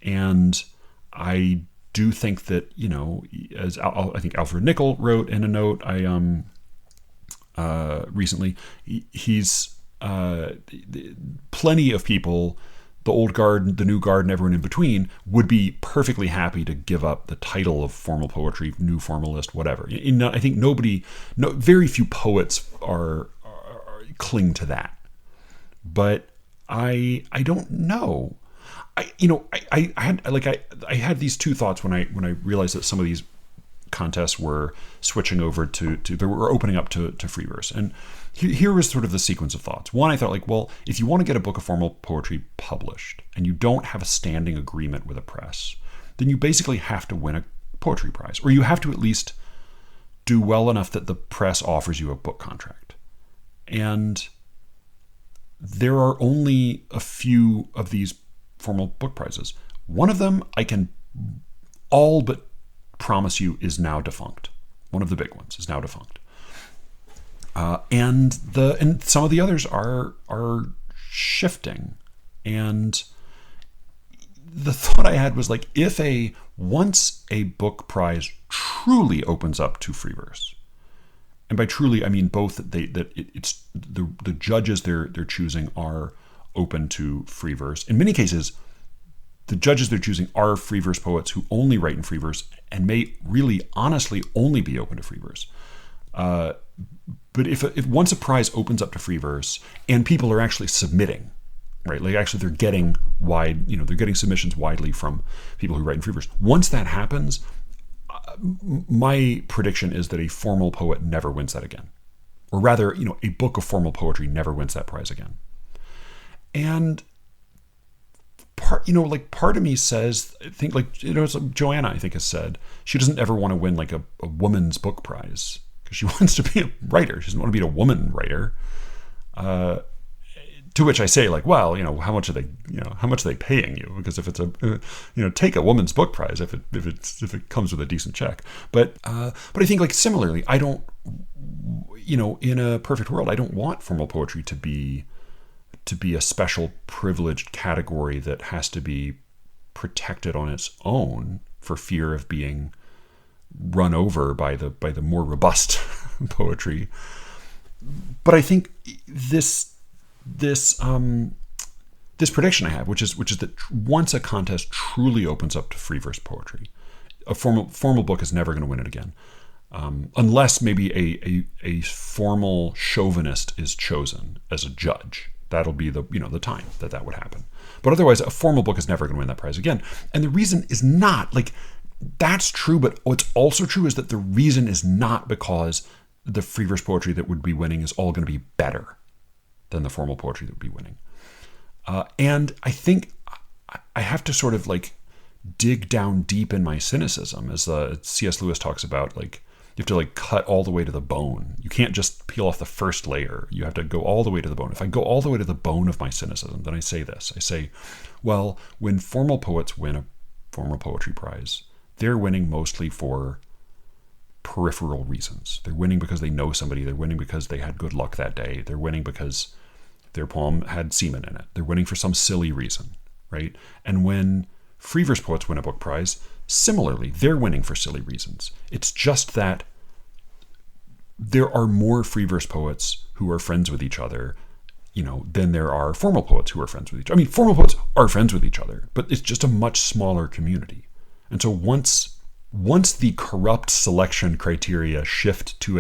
and I do think that, you know, as I think Alfred Nickel wrote in a note recently, he's plenty of people, the old guard, the new guard, and everyone in between, would be perfectly happy to give up the title of formal poetry, new formalist, whatever. I think very few poets are cling to that. But I don't know. I had these two thoughts when I realized that some of these contests were switching over they were opening up to free verse. And here was sort of the sequence of thoughts. One, I thought, like, well, if you want to get a book of formal poetry published and you don't have a standing agreement with a press, then you basically have to win a poetry prize, or you have to at least do well enough that the press offers you a book contract. And there are only a few of these formal book prizes. One of them, I can all but promise you, is now defunct. One of the big ones is now defunct. And some of the others are shifting. And the thought I had was, like, if once a book prize truly opens up to free verse, and by truly I mean both it's the judges they're choosing are open to free verse. In many cases, the judges they're choosing are free verse poets who only write in free verse and may really honestly only be open to free verse. But if once a prize opens up to free verse and people are actually submitting, right? Like, actually they're getting they're getting submissions widely from people who write in free verse. Once that happens, my prediction is that a formal poet never wins that again. Or rather, a book of formal poetry never wins that prize again. And part of me says, I think, it's like Joanna, I think, has said, she doesn't ever want to win like a woman's book prize because she wants to be a writer. She doesn't want to be a woman writer. To which I say, like, well, how much are they paying you? Because if it's take a woman's book prize if it comes with a decent check. But I think, like, similarly, I don't, in a perfect world, I don't want formal poetry to be a special privileged category that has to be protected on its own for fear of being run over by the more robust poetry. But I think this prediction I have, which is that once a contest truly opens up to free verse poetry, a formal book is never going to win it again, unless maybe a formal chauvinist is chosen as a judge. That'll be the time that would happen. But otherwise, a formal book is never going to win that prize again. And the reason is not, like, that's true, but what's also true is that the reason is not because the free verse poetry that would be winning is all going to be better than the formal poetry that would be winning. And I think I have to sort of, like, dig down deep in my cynicism, as C.S. Lewis talks about. Like, you have to, like, cut all the way to the bone. You can't just peel off the first layer. You have to go all the way to the bone. If I go all the way to the bone of my cynicism, then I say this. I say, well, when formal poets win a formal poetry prize, they're winning mostly for peripheral reasons. They're winning because they know somebody. They're winning because they had good luck that day. They're winning because their poem had semen in it. They're winning for some silly reason, right? And when free verse poets win a book prize, similarly, they're winning for silly reasons. It's just that there are more free verse poets who are friends with each other, than there are formal poets who are friends with each other. I mean, formal poets are friends with each other, but it's just a much smaller community. And so once the corrupt selection criteria shift to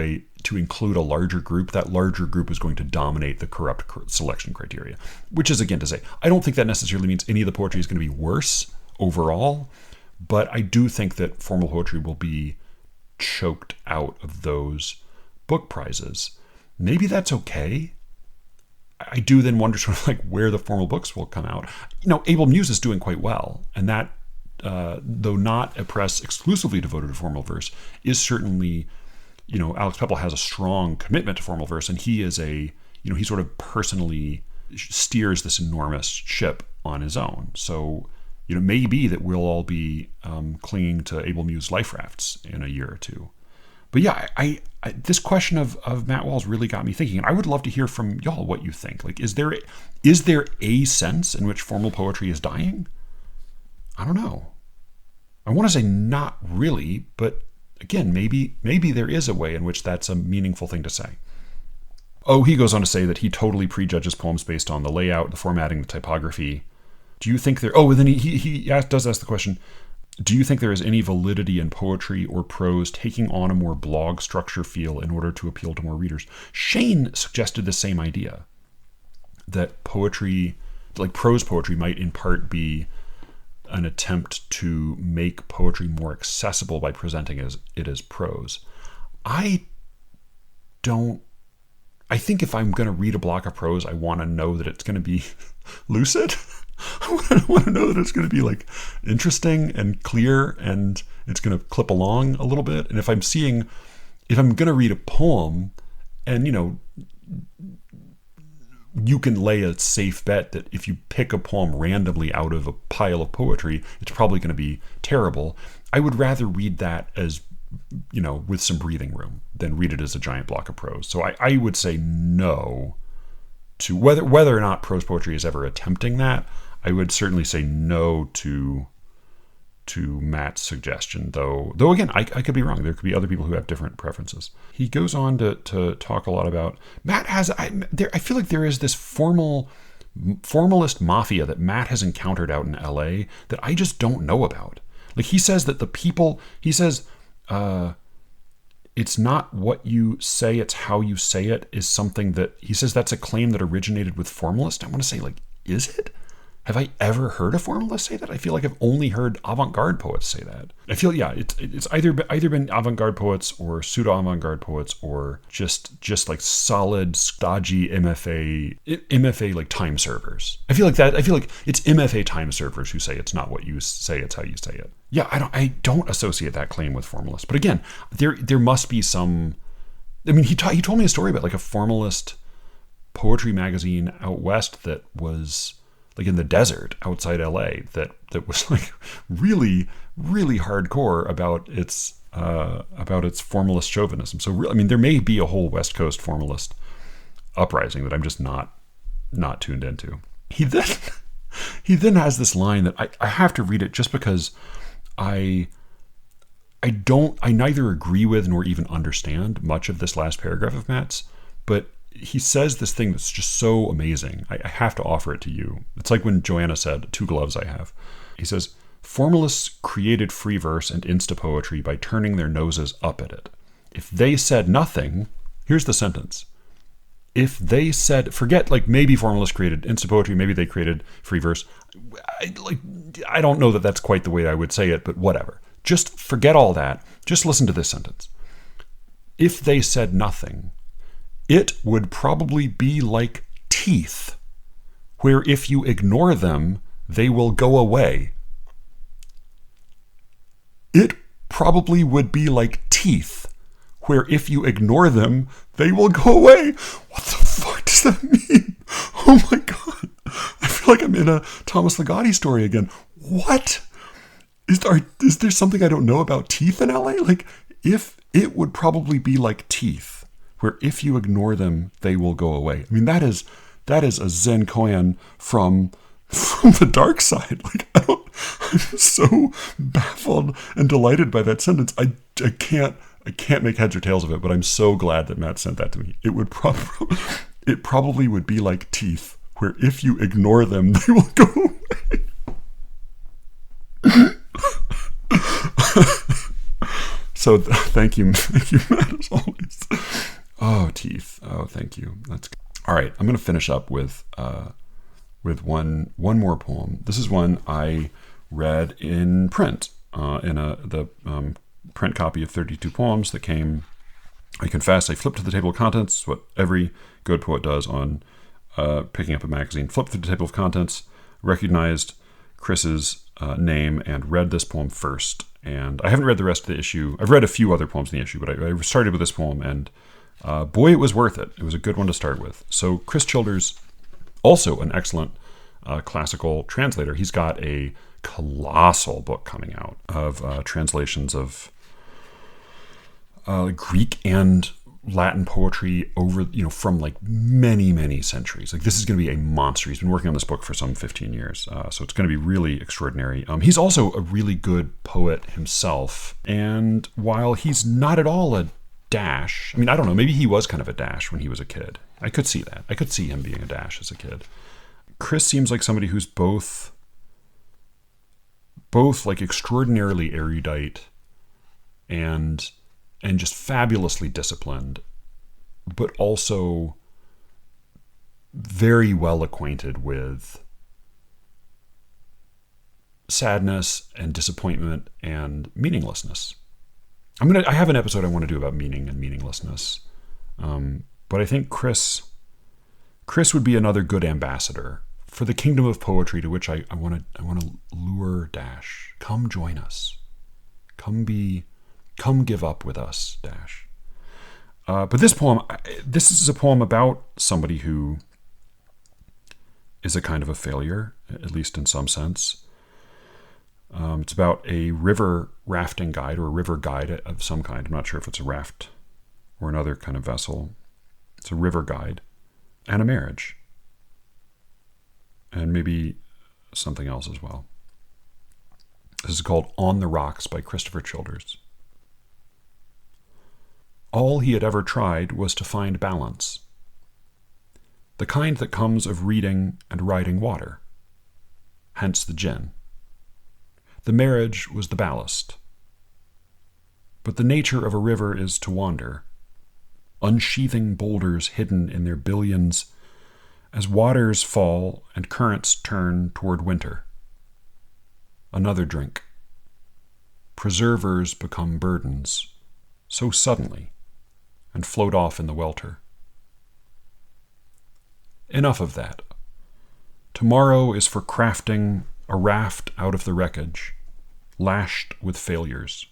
include a larger group, that larger group is going to dominate the corrupt selection criteria. Which is, again, to say, I don't think that necessarily means any of the poetry is going to be worse overall, but I do think that formal poetry will be choked out of those book prizes. Maybe that's okay. I do then wonder sort of like where the formal books will come out. Able Muse is doing quite well, and that, though not a press exclusively devoted to formal verse, is certainly, Alex Pepple has a strong commitment to formal verse, and he is he sort of personally steers this enormous ship on his own. So, it may be that we'll all be clinging to Able Muse life rafts in a year or two. But yeah, I this question of Matt Walls really got me thinking, and I would love to hear from y'all what you think. Like, is there a sense in which formal poetry is dying? I don't know. I want to say not really, but again, maybe there is a way in which that's a meaningful thing to say. Oh, he goes on to say that he totally prejudges poems based on the layout, the formatting, the typography. Do you think there... Oh, and then he does ask the question, do you think there is any validity in poetry or prose taking on a more blog structure feel in order to appeal to more readers? Shane suggested the same idea, that poetry, like prose poetry, might in part be an attempt to make poetry more accessible by presenting it as prose. I think if I'm going to read a block of prose, I want to know that it's going to be lucid. I want to know that it's going to be like interesting and clear, and it's going to clip along a little bit. And if I'm going to read a poem, and you can lay a safe bet that if you pick a poem randomly out of a pile of poetry, it's probably going to be terrible. I would rather read that as, with some breathing room than read it as a giant block of prose. So I would say no to whether or not prose poetry is ever attempting that. I would certainly say no to Matt's suggestion, though again, I could be wrong. There could be other people who have different preferences. He goes on to talk a lot about Matt has. I feel like there is this formalist mafia that Matt has encountered out in LA that I just don't know about. Like, he says that it's not what you say, it's how you say it, is something that he says that's a claim that originated with formalists. I want to say, like, is it? Have I ever heard a formalist say that? I feel like I've only heard avant-garde poets say that. I feel, yeah, it's either been avant-garde poets or pseudo-avant-garde poets, or just like solid, stodgy MFA like time servers. I feel like it's MFA time servers who say it's not what you say, it's how you say it. Yeah, I don't associate that claim with formalists. But again, there must be some. I mean, he told me a story about like a formalist poetry magazine out west that was like in the desert outside LA that was like really, really hardcore about its formalist chauvinism. So I mean, there may be a whole West Coast formalist uprising that I'm just not tuned into. He then has this line that I have to read it just because I neither agree with nor even understand much of this last paragraph of Matt's, but he says this thing that's just so amazing. I have to offer it to you. It's like when Joanna said, 2 gloves I have. He says, formalists created free verse and insta poetry by turning their noses up at it. If they said nothing, here's the sentence. If they said, forget, like, maybe formalists created insta poetry, maybe they created free verse. I don't know that that's quite the way I would say it, but whatever. Just forget all that. Just listen to this sentence. If they said nothing, it would probably be like teeth, where if you ignore them, they will go away. It probably would be like teeth, where if you ignore them, they will go away. What the fuck does that mean? Oh my God. I feel like I'm in a Thomas Ligotti story again. What? Is there something I don't know about teeth in LA? Like, if it would probably be like teeth, where if you ignore them, they will go away. I mean, that is a Zen koan from the dark side. Like, I'm so baffled and delighted by that sentence. I can't make heads or tails of it, but I'm so glad that Matt sent that to me. It probably would be like teeth, where if you ignore them, they will go away. So thank you, Matt, as always. Oh, teeth. Oh, thank you. That's good. All right. I'm going to finish up with one more poem. This is one I read in print, in the print copy of 32 poems that came. I confess, I flipped to the table of contents, what every good poet does on picking up a magazine, flipped through the table of contents, recognized Chris's name, and read this poem first. And I haven't read the rest of the issue. I've read a few other poems in the issue, but I started with this poem, and boy, it was worth it. It was a good one to start with. So Chris Childers, also an excellent classical translator. He's got a colossal book coming out of translations of Greek and Latin poetry over, from like many centuries. Like, this is going to be a monster. He's been working on this book for some 15 years, so it's going to be really extraordinary. He's also a really good poet himself, and while he's not at all a dash, I mean, I don't know, maybe he was kind of a dash when he was a kid. I could see that. I could see him being a dash as a kid. Chris seems like somebody who's both like extraordinarily erudite and just fabulously disciplined, but also very well acquainted with sadness and disappointment and meaninglessness. I have an episode I want to do about meaning and meaninglessness, but I think Chris would be another good ambassador for the kingdom of poetry, to which I want to lure Dash. Come join us. Come give up with us, Dash. But this is a poem about somebody who is a kind of a failure, at least in some sense. It's about a river rafting guide, or a river guide of some kind. I'm not sure if it's a raft or another kind of vessel. It's a river guide and a marriage. And maybe something else as well. This is called On the Rocks by Christopher Childers. All he had ever tried was to find balance, the kind that comes of reading and riding water, hence the gin. The marriage was the ballast. But the nature of a river is to wander, unsheathing boulders hidden in their billions as waters fall and currents turn toward winter. Another drink. Preservers become burdens so suddenly and float off in the welter. Enough of that. Tomorrow is for crafting a raft out of the wreckage, lashed with failures.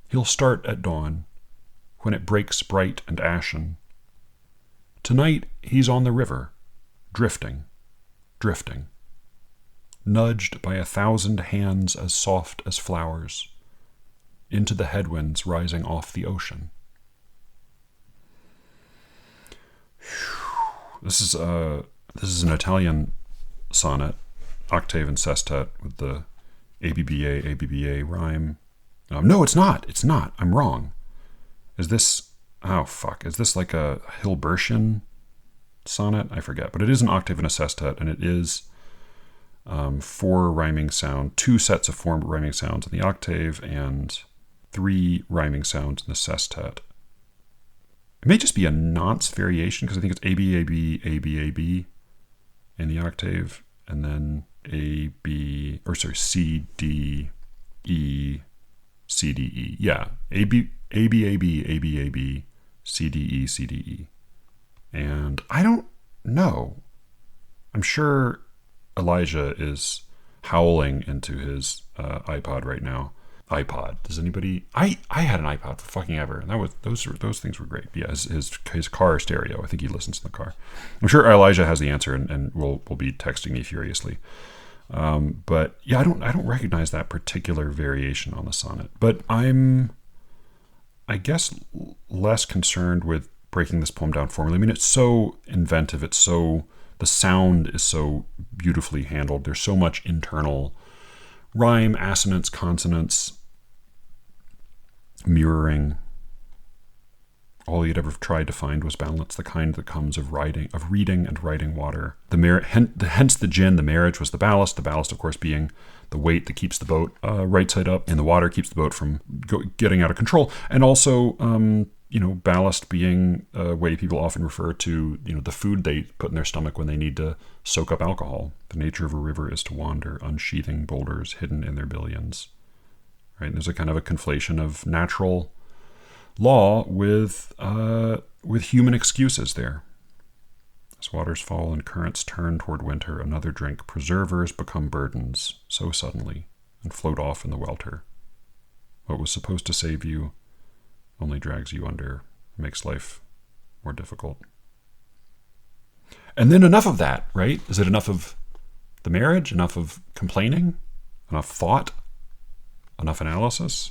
He'll start at dawn, when it breaks bright and ashen. Tonight he's on the river, drifting, nudged by 1,000 hands as soft as flowers, into the headwinds rising off the ocean. This is an Italian sonnet, octave and sestet, with the ABBA rhyme. No, it's not. I'm wrong. Is this like a Hilbertian sonnet? I forget, but it is an octave and a sestet, and it is 2 sets of 4 rhyming sounds in the octave and 3 rhyming sounds in the sestet. It may just be a nonce variation, because I think it's ABAB, ABAB in the octave, and then CDE, CDE. Yeah, ABAB, ABAB, CDE, CDE. And I don't know. I'm sure Elijah is howling into his iPod right now. iPod. Does anybody? I had an iPod for fucking ever, and those things were great. Yeah, his car stereo. I think he listens in the car. I'm sure Elijah has the answer, and will be texting me furiously. But yeah, I don't recognize that particular variation on the sonnet. But I'm, I guess, less concerned with breaking this poem down formally. I mean, it's so inventive. The sound is so beautifully handled. There's so much internal rhyme, assonance, consonants, mirroring. All he had ever tried to find was balance, the kind that comes of reading and riding water. Hence the gin, the marriage was the ballast, of course being the weight that keeps the boat right side up, and the water keeps the boat from getting out of control. And also, ballast being a way people often refer to, the food they put in their stomach when they need to soak up alcohol. The nature of a river is to wander, unsheathing boulders hidden in their billions. Right? And there's a kind of a conflation of natural law with human excuses there. As waters fall and currents turn toward winter, another drink. Preservers become burdens so suddenly and float off in the welter. What was supposed to save you only drags you under, makes life more difficult. And then enough of that, right? Is it enough of the marriage? Enough of complaining? Enough thought? Enough analysis?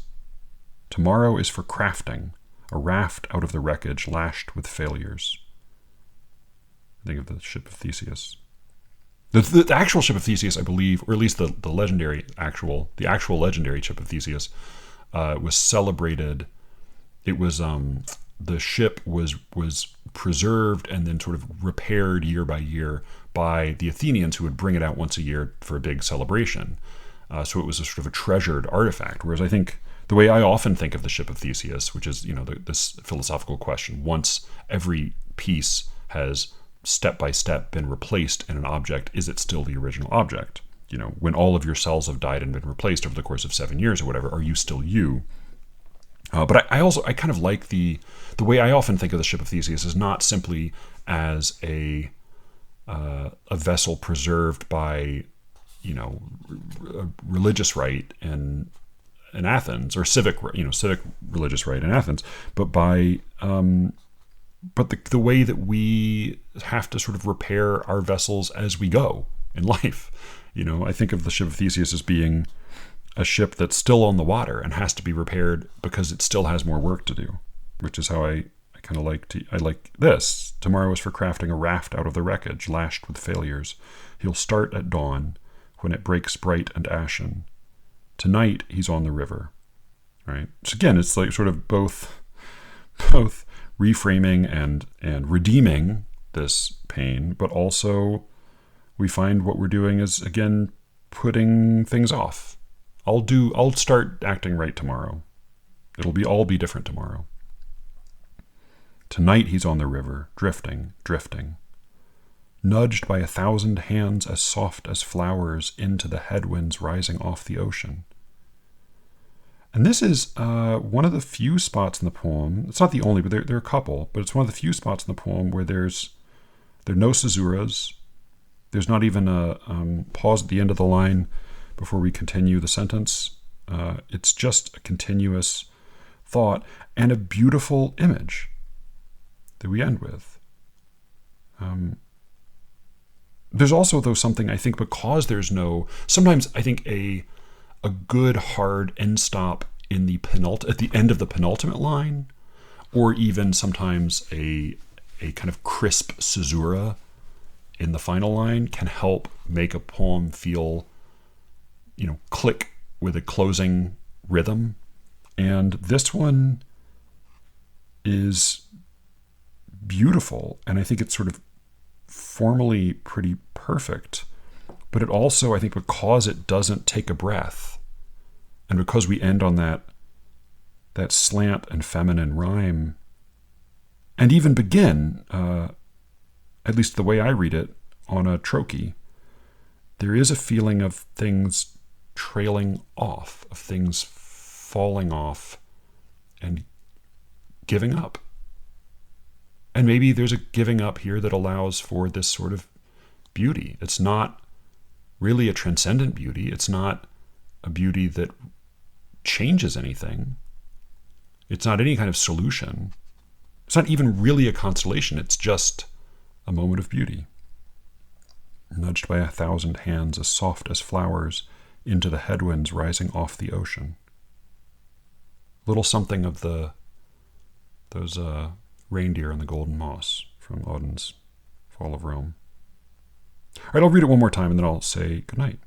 Tomorrow is for crafting, a raft out of the wreckage lashed with failures. Think of the ship of Theseus. The actual ship of Theseus, I believe, or at least the actual legendary ship of Theseus, was celebrated. It was the ship was preserved and then sort of repaired year by year by the Athenians, who would bring it out once a year for a big celebration. So it was a sort of a treasured artifact. Whereas I think the way I often think of the ship of Theseus, which is this philosophical question, once every piece has step by step been replaced in an object, is it still the original object? When all of your cells have died and been replaced over the course of 7 years or whatever, are you still you? But I kind of like the way I often think of the ship of Theseus is not simply as a vessel preserved by a religious rite in Athens, or civic religious rite in Athens, but by the way that we have to sort of repair our vessels as we go in life. I think of the ship of Theseus as being a ship that's still on the water and has to be repaired because it still has more work to do, which is how I kind of like this. Tomorrow is for crafting a raft out of the wreckage, lashed with failures. He'll start at dawn when it breaks bright and ashen. Tonight he's on the river, right? So again, it's like sort of both reframing and redeeming this pain, but also we find what we're doing is, again, putting things off. I'll start acting right tomorrow. It'll all be different tomorrow. Tonight he's on the river, drifting, nudged by 1,000 hands as soft as flowers into the headwinds rising off the ocean. And this is one of the few spots in the poem. It's not the only, but there are a couple. But it's one of the few spots in the poem where there are no caesuras. There's not even a pause at the end of the line before we continue the sentence. It's just a continuous thought and a beautiful image that we end with. There's also, though, something I think, because there's sometimes I think a good hard end stop at the end of the penultimate line, or even sometimes a kind of crisp caesura in the final line can help make a poem feel, click with a closing rhythm. And this one is beautiful, and I think it's sort of formally pretty perfect, but it also, I think, because it doesn't take a breath, and because we end on that slant and feminine rhyme, and even begin, at least the way I read it, on a trochee, there is a feeling of things trailing off, of things falling off and giving up. And maybe there's a giving up here that allows for this sort of beauty. It's not really a transcendent beauty. It's not a beauty that changes anything. It's not any kind of solution. It's not even really a constellation. It's just a moment of beauty. Nudged by 1,000 hands as soft as flowers into the headwinds rising off the ocean. Little something of those reindeer and the golden moss from Auden's Fall of Rome. All right, I'll read it one more time and then I'll say goodnight.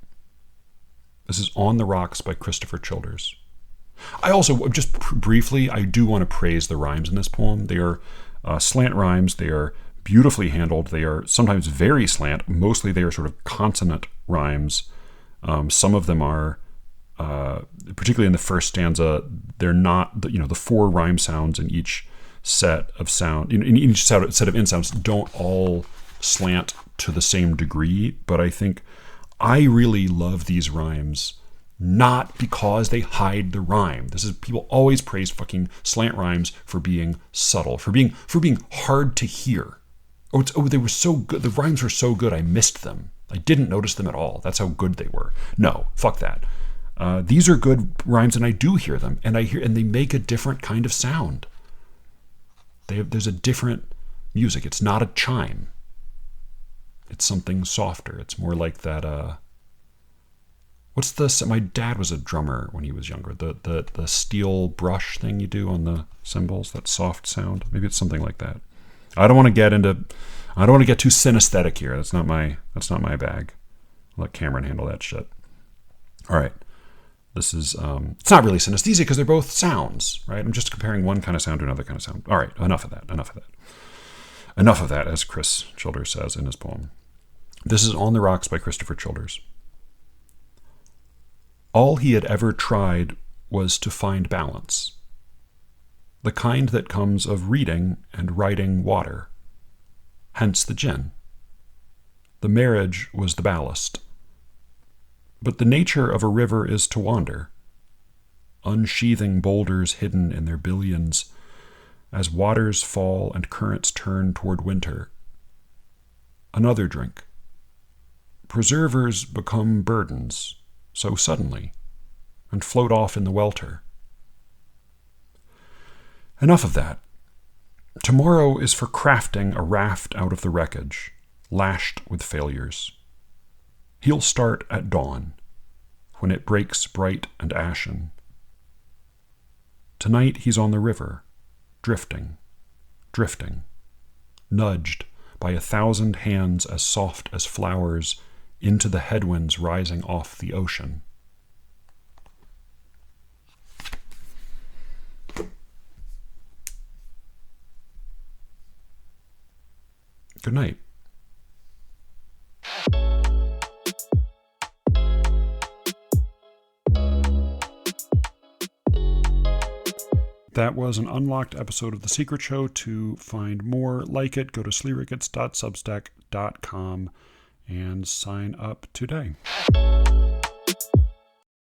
This is On the Rocks by Christopher Childers. I also, just briefly, I do want to praise the rhymes in this poem. They are slant rhymes. They are beautifully handled. They are sometimes very slant. Mostly they are sort of consonant rhymes. Some of them are, particularly in the first stanza, they're not, the 4 rhyme sounds in each set of sound, in each set of in sounds don't all slant to the same degree, but I think I really love these rhymes not because they hide the rhyme. People always praise fucking slant rhymes for being subtle, for being hard to hear, They were so good. The rhymes were so good, I missed them. I didn't notice them at all. That's how good they were. No, fuck that. These are good rhymes, and I do hear them, and they make a different kind of sound. There's a different music. It's not a chime. It's something softer. It's more like that. My dad was a drummer when he was younger. The steel brush thing you do on the cymbals, that soft sound. Maybe it's something like that. I don't want to get too synesthetic here. That's not my bag. I'll let Cameron handle that shit. All right. This is, it's not really synesthesia because they're both sounds, right? I'm just comparing one kind of sound to another kind of sound. All right, enough of that. Enough of that, as Chris Childers says in his poem. This is On the Rocks by Christopher Childers. All he had ever tried was to find balance, the kind that comes of reading and writing water, hence the gin. The marriage was the ballast. But the nature of a river is to wander, unsheathing boulders hidden in their billions, as waters fall and currents turn toward winter. Another drink. Preservers become burdens, so suddenly, and float off in the welter. Enough of that. Tomorrow is for crafting a raft out of the wreckage, lashed with failures. He'll start at dawn, when it breaks bright and ashen. Tonight he's on the river, drifting, nudged by 1,000 hands as soft as flowers into the headwinds rising off the ocean. Good night. That was an unlocked episode of The Secret Show. To find more like it, go to SLEERICKETS.substack.com and sign up today.